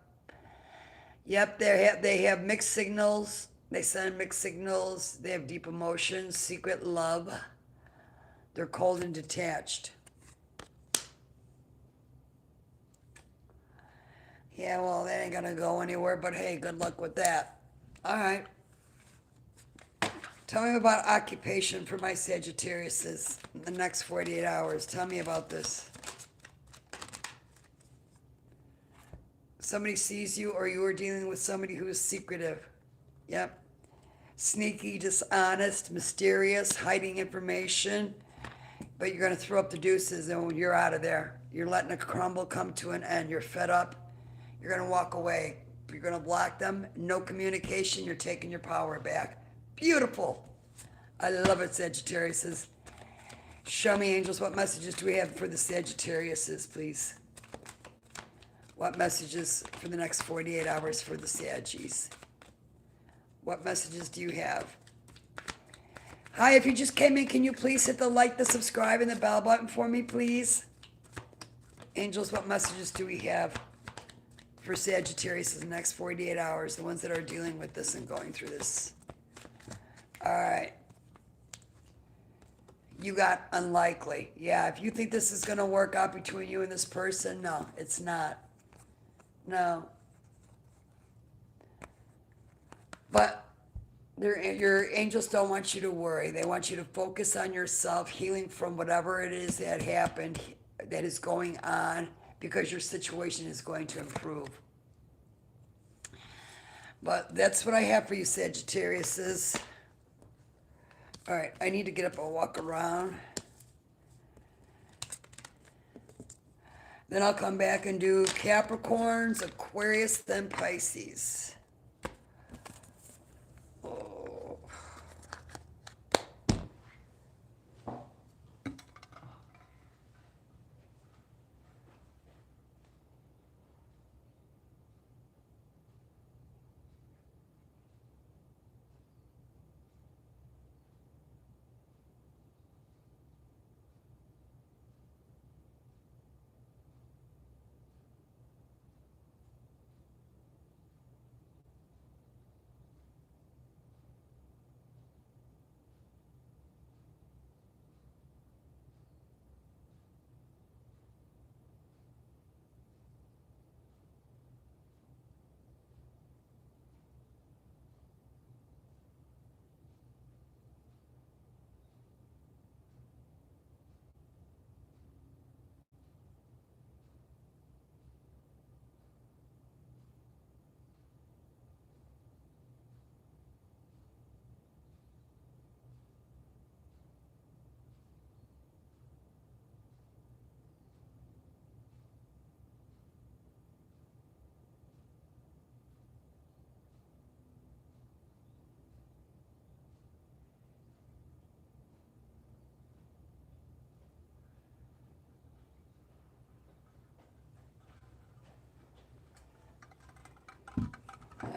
Speaker 1: Yep, they have mixed signals. They send mixed signals. They have deep emotions, secret love. They're cold and detached. Yeah, well, that ain't gonna go anywhere, but hey, good luck with that. All right. Tell me about occupation for my Sagittariuses in the next 48 hours. Tell me about this. Somebody sees you, or you are dealing with somebody who is secretive. Yep. Sneaky, dishonest, mysterious, hiding information. But you're going to throw up the deuces and you're out of there. You're letting a crumble come to an end. You're fed up. You're going to walk away. You're going to block them. No communication. You're taking your power back. Beautiful. I love it, Sagittariuses. Show me, angels, what messages do we have for the Sagittariuses, please? What messages for the next 48 hours for the Saggies? What messages do you have? Hi, if you just came in, can you please hit the like, the subscribe, and the bell button for me, please? Angels, what messages do we have for Sagittarius in the next 48 hours, the ones that are dealing with this and going through this? All right. You got unlikely. Yeah, if you think this is going to work out between you and this person, no, it's not. No. But your angels don't want you to worry. They want you to focus on yourself, healing from whatever it is that happened, that is going on, because your situation is going to improve. But that's what I have for you, Sagittariuses. All right, I need to get up and walk around. Then I'll come back and do Capricorns, Aquarius, then Pisces. Oh.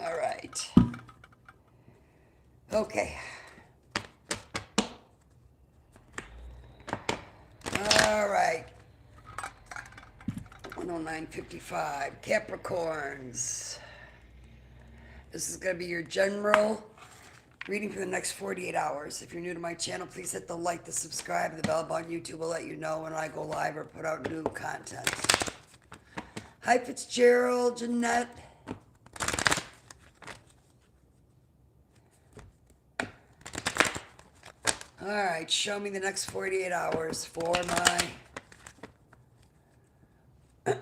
Speaker 1: All right. Okay. All right. 109.55. Capricorns. This is going to be your general reading for the next 48 hours. If you're new to my channel, please hit the like, the subscribe, the bell button. YouTube will let you know when I go live or put out new content. Hi, Fitzgerald, Jeanette. All right, show me the next 48 hours for my... or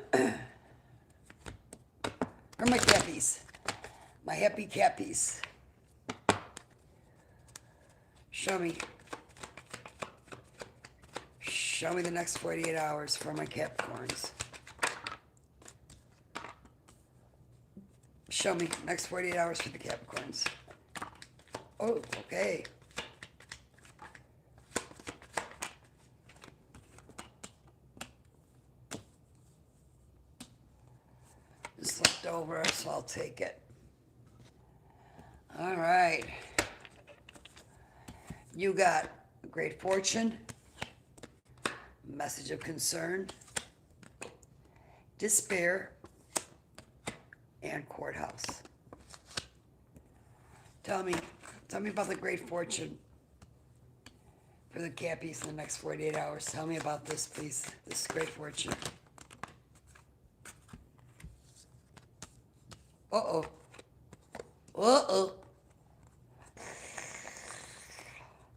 Speaker 1: my cappies. My happy cappies. Show me. Show me the next 48 hours for my Capricorns. Show me next 48 hours for the Capricorns. Oh, okay. It's left over, so I'll take it. All right. You got great fortune, message of concern, despair, and courthouse. Tell me about the great fortune for the Cappies in the next 48 hours. Tell me about this, please. This great fortune. Uh-oh. Uh-oh.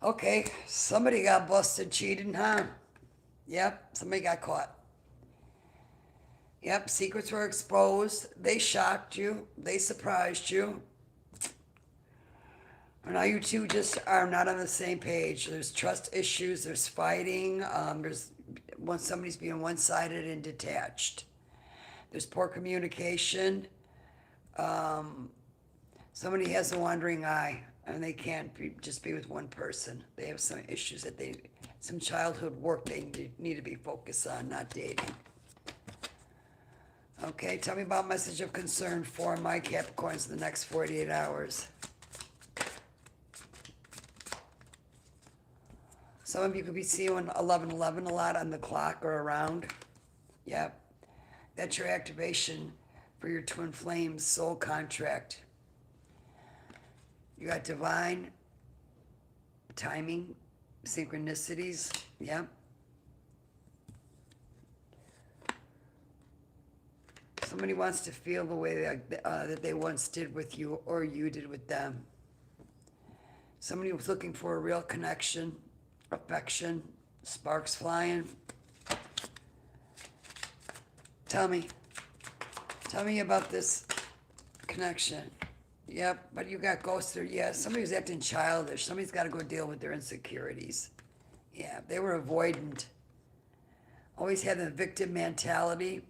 Speaker 1: Okay, somebody got busted cheating, huh? Yep, somebody got caught. Yep, secrets were exposed. They shocked you. They surprised you. And now you two just are not on the same page. There's trust issues. There's fighting. Somebody's being one-sided and detached. There's poor communication. Somebody has a wandering eye, and they can't just be with one person. They have some issues that some childhood work they need to be focused on, not dating. Okay, tell me about message of concern for my Capricorns in the next 48 hours. Some of you could be seeing 1111 a lot on the clock or around. Yep. That's your activation for your twin flames soul contract. You got divine timing, synchronicities. Yep. Somebody wants to feel the way that they once did with you or you did with them. Somebody was looking for a real connection, affection, sparks flying. Tell me about this connection. Yep, but you got ghosted. Yeah, somebody was acting childish. Somebody's got to go deal with their insecurities. Yeah, they were avoidant. Always had the victim mentality.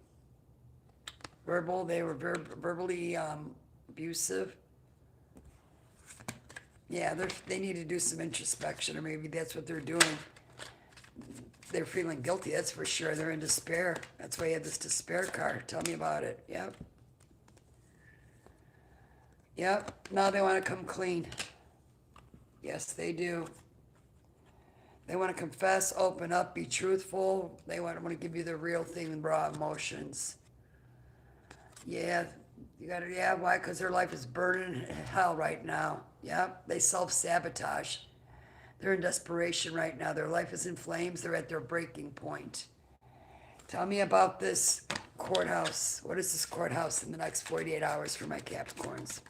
Speaker 1: They were verbally abusive. Yeah, they need to do some introspection, or maybe that's what they're doing. They're feeling guilty, that's for sure. They're in despair. That's why you have this despair card. Tell me about it. Yep. Yep, now they want to come clean. Yes, they do. They want to confess, open up, be truthful. They want to give you the real thing and raw emotions. Yeah, why? Because their life is burning in hell right now. Yep, they self-sabotage. They're in desperation right now. Their life is in flames. They're at their breaking point. Tell me about this courthouse. What is this courthouse in the next 48 hours for my Capricorns?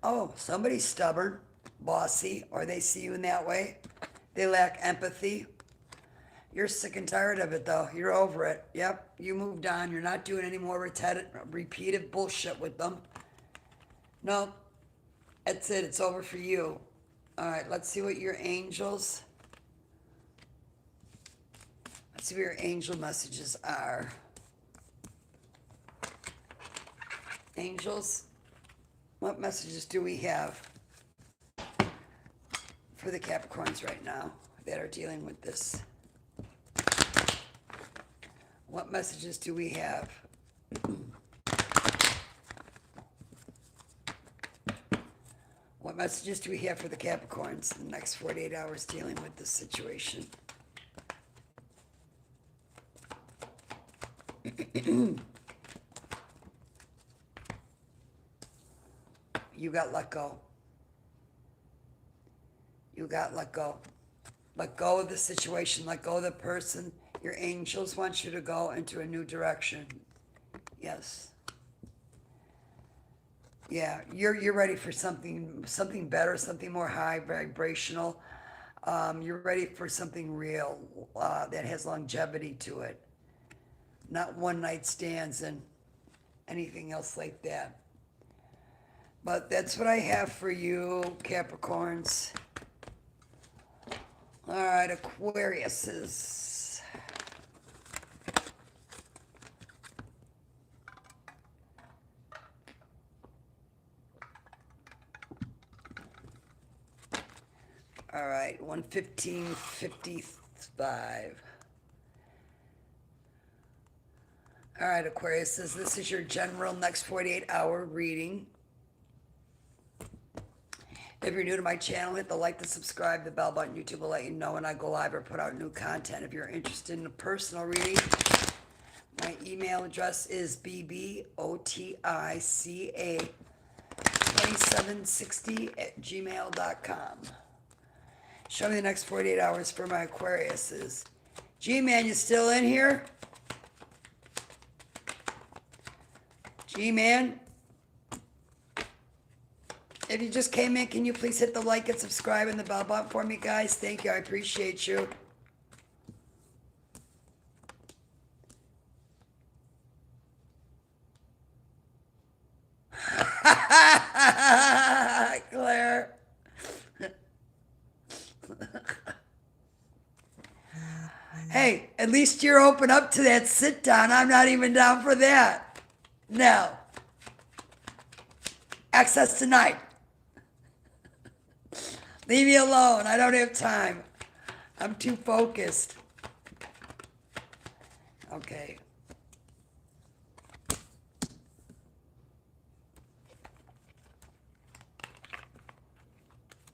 Speaker 1: Oh, somebody's stubborn, bossy, or they see you in that way. They lack empathy. You're sick and tired of it, though. You're over it. Yep, you moved on. You're not doing any more repeated bullshit with them. No, that's it. It's over for you. All right, let's see what your angels... Let's see what your angel messages are. Angels, what messages do we have for the Capricorns right now that are dealing with this? What messages do we have? What messages do we have for the Capricorns in the next 48 hours dealing with this situation? You got let go. You got let go. Let go of the situation. Let go of the person. Your angels want you to go into a new direction. Yes. Yeah, you're ready for something better, something more high vibrational. You're ready for something real that has longevity to it, not one night stands and anything else like that. But that's what I have for you, Capricorns. All right, Aquariuses. All right, 115.55. All right, Aquariuses, this is your general next 48-hour reading. If you're new to my channel, hit the like, the subscribe, the bell button. YouTube will let you know when I go live or put out new content. If you're interested in a personal reading, my email address is bbotica2760@gmail.com. Show me the next 48 hours for my Aquariuses. G-Man, you still in here? G-Man? If you just came in, can you please hit the like and subscribe and the bell button for me, guys? Thank you. I appreciate you. Claire. Hey, at least you're open up to that sit down. I'm not even down for that. No. Access tonight. Leave me alone. I don't have time. I'm too focused. Okay.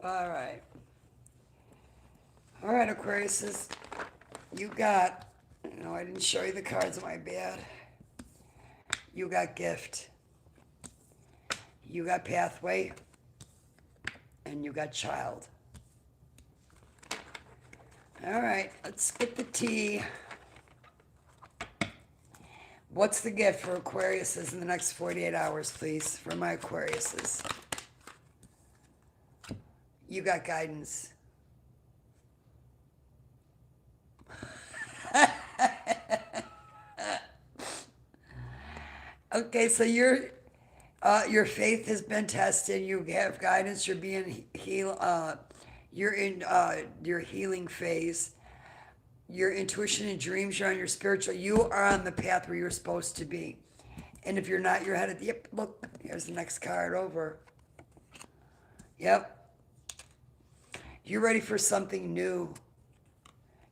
Speaker 1: All right. All right, Aquariuses. You got, I didn't show you the cards, my bad. You got gift. You got pathway. And you got child. All right, let's get the tea. What's the gift for Aquariuses in the next 48 hours, please, for my Aquariuses? You got guidance. Okay, so your faith has been tested. You have guidance. You're being you're in your healing phase. Your intuition and dreams. You're on your spiritual. You are on the path where you're supposed to be. And if you're not, you're headed. Yep. Look, here's the next card over. Yep. You're ready for something new.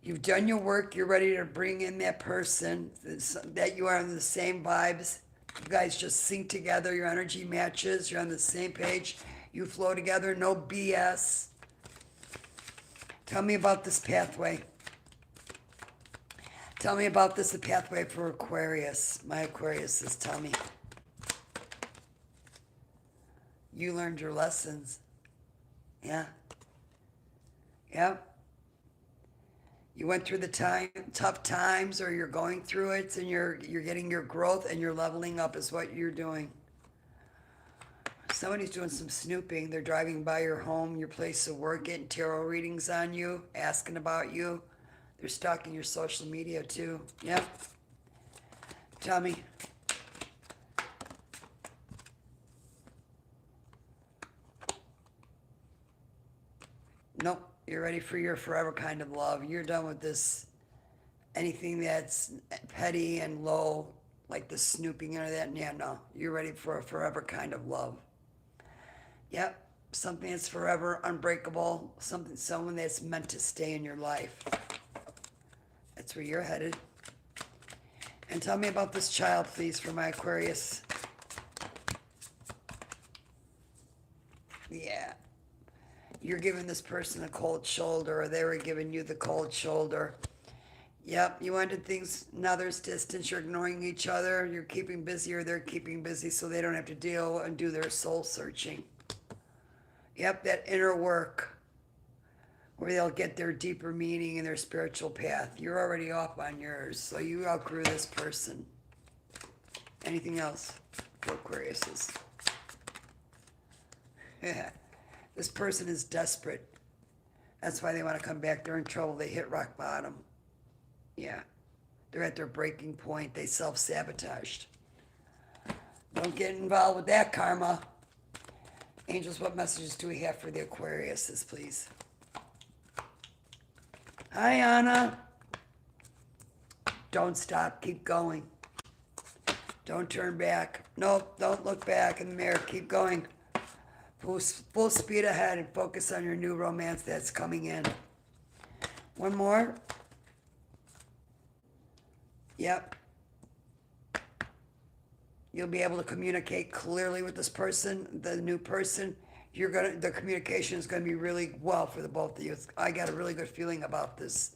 Speaker 1: You've done your work. You're ready to bring in that person that you are on the same vibes. You guys just sync together. Your energy matches. You're on the same page. You flow together. No BS. Tell me about this pathway. Tell me about this pathway for Aquarius. My Aquariuses, tell me. You learned your lessons. Yeah. Yep. You went through the tough times, or you're going through it, and you're getting your growth, and you're leveling up is what you're doing. Somebody's doing some snooping. They're driving by your home, your place of work, getting tarot readings on you, asking about you. They're stalking your social media too. Yep. Tell me. Nope. You're ready for your forever kind of love. You're done with this. Anything that's petty and low, like the snooping or that. Yeah, no. You're ready for a forever kind of love. Yep. Something that's forever unbreakable. Someone that's meant to stay in your life. That's where you're headed. And tell me about this child, please, for my Aquarius. Yeah. You're giving this person a cold shoulder, or they were giving you the cold shoulder. Yep, you wanted things, now there's distance, you're ignoring each other, you're keeping busy or they're keeping busy so they don't have to deal and do their soul searching. Yep, that inner work where they'll get their deeper meaning in their spiritual path. You're already off on yours, so you outgrew this person. Anything else for Aquariuses? Yeah, this person is desperate. That's why they want to come back. They're in trouble. They hit rock bottom. Yeah, they're at their breaking point. They self-sabotaged. Don't get involved with that karma. Angels, what messages do we have for the Aquariuses, please? Hi, Anna. Don't stop. Keep going. Don't turn back. Nope, don't look back in the mirror. Keep going. Full speed ahead and focus on your new romance that's coming in. One more. Yep. You'll be able to communicate clearly with this person, the new person. The communication is gonna be really well for the both of you. I got a really good feeling about this.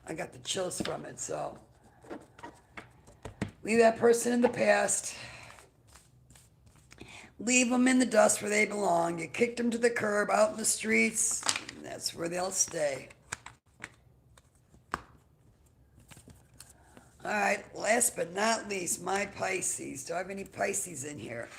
Speaker 1: I got the chills from it, so leave that person in the past. Leave them in the dust where they belong. You kicked them to the curb, out in the streets. That's where they'll stay. All right, last but not least, my Pisces. Do I have any Pisces in here?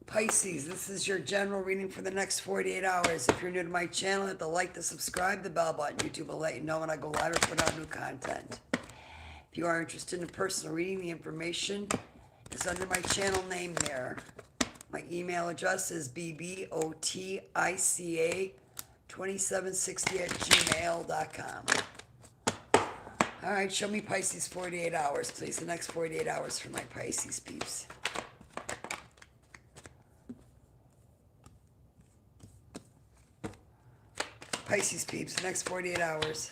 Speaker 1: Pisces, this is your general reading for the next 48 hours. If you're new to my channel, hit the like, the subscribe, the bell button. YouTube will let you know when I go live or put out new content. If you are interested in personal reading, the information is under my channel name there. My email address is bbotica2760@gmail.com. All right, show me Pisces 48 hours, please. The next 48 hours for my Pisces peeps. Pisces peeps, the next 48 hours.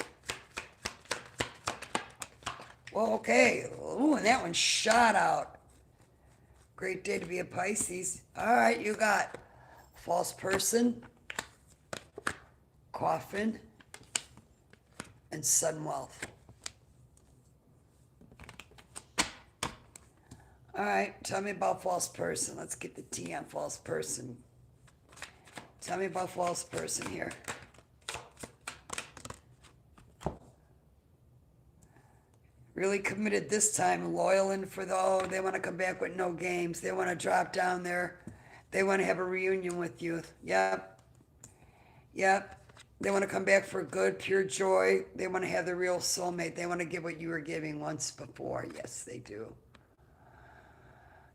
Speaker 1: Well, okay. Ooh, and that one shot out. Great day to be a Pisces. All right, you got false person, coffin, and sudden wealth. All right, tell me about false person. Let's get the tea on false person. Tell me about false person here. Really committed this time, loyal and they want to come back with no games. They want to drop down there. They want to have a reunion with you. Yep. Yep. They want to come back for good, pure joy. They want to have the real soulmate. They want to give what you were giving once before. Yes, they do.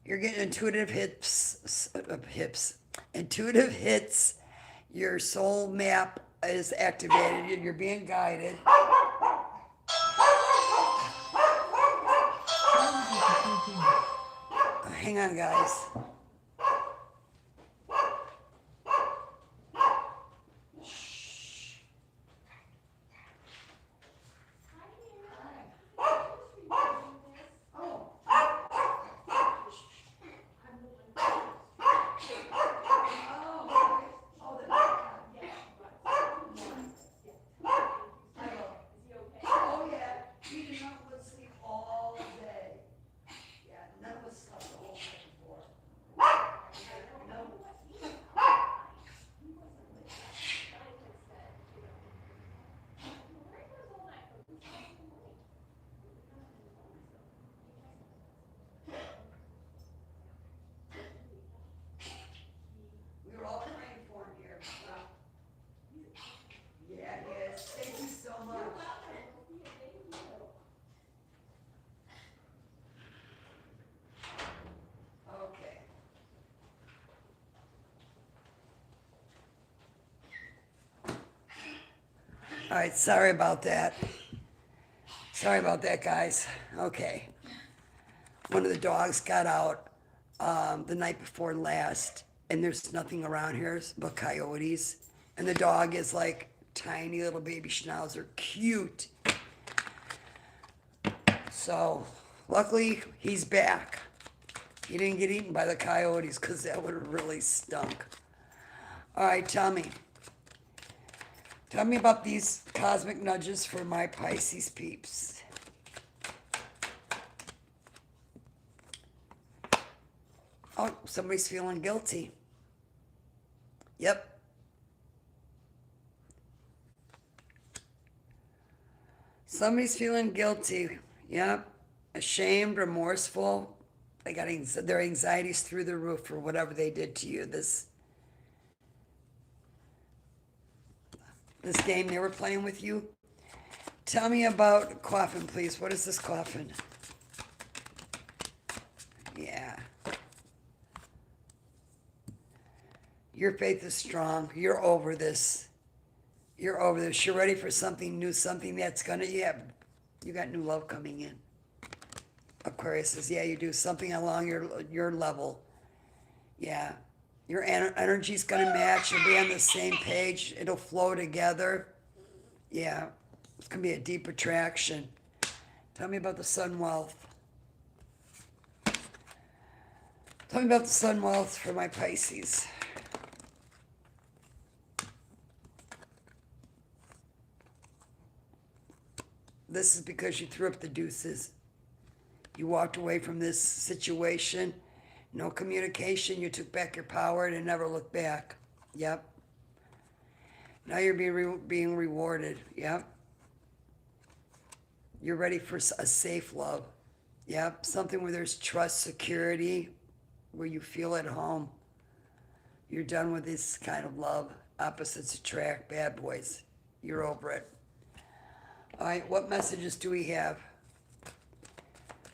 Speaker 1: You're getting intuitive hits. Intuitive hits. Your soul map is activated. You're being guided. Hang on, guys. All right, sorry about that. Sorry about that, guys. Okay. One of the dogs got out the night before last, and there's nothing around here but coyotes. And the dog is like tiny little baby schnauzer, cute. So, luckily, he's back. He didn't get eaten by the coyotes because that would have really stunk. All right, tell me. Tell me about these cosmic nudges for my Pisces peeps. Oh, somebody's feeling guilty. Yep. Somebody's feeling guilty. Yep. Ashamed, remorseful. They got their anxieties through the roof for whatever they did to you. This game they were playing with you. Tell me about coffin, please. What is this coffin? Yeah. Your faith is strong. You're over this. You're over this. You're ready for something new, something that's gonna, yeah, you got new love coming in. Aquarius says, yeah, you do something along your level. Yeah. Your energy's gonna match. You'll be on the same page. It'll flow together. Yeah. It's gonna be a deep attraction. Tell me about the sun wealth. Tell me about the sun wealth for my Pisces. This is because you threw up the deuces. You walked away from this situation. No communication. You took back your power and never looked back. Yep. Now you're being rewarded. Yep. You're ready for a safe love. Yep. Something where there's trust, security, where you feel at home. You're done with this kind of love. Opposites attract, bad boys. You're over it. All right, what messages do we have?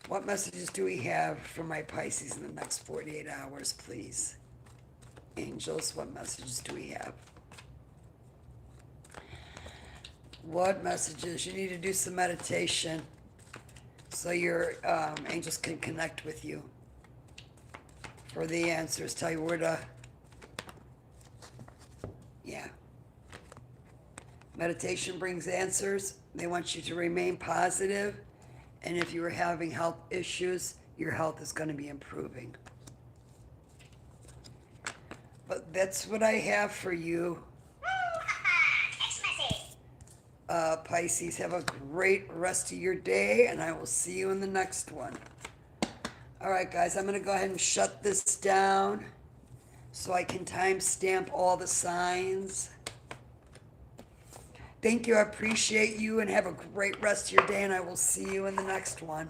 Speaker 1: What messages do we have for my Pisces in the next 48 hours, please? Angels, what messages do we have? What messages? You need to do some meditation so your angels can connect with you for the answers. Tell you where to, yeah. Meditation brings answers. They want you to remain positive. And if you are having health issues, your health is going to be improving. But that's what I have for you. Pisces, have a great rest of your day, and I will see you in the next one. All right, guys, I'm going to go ahead and shut this down so I can timestamp all the signs. Thank you. I appreciate you, and have a great rest of your day, and I will see you in the next one.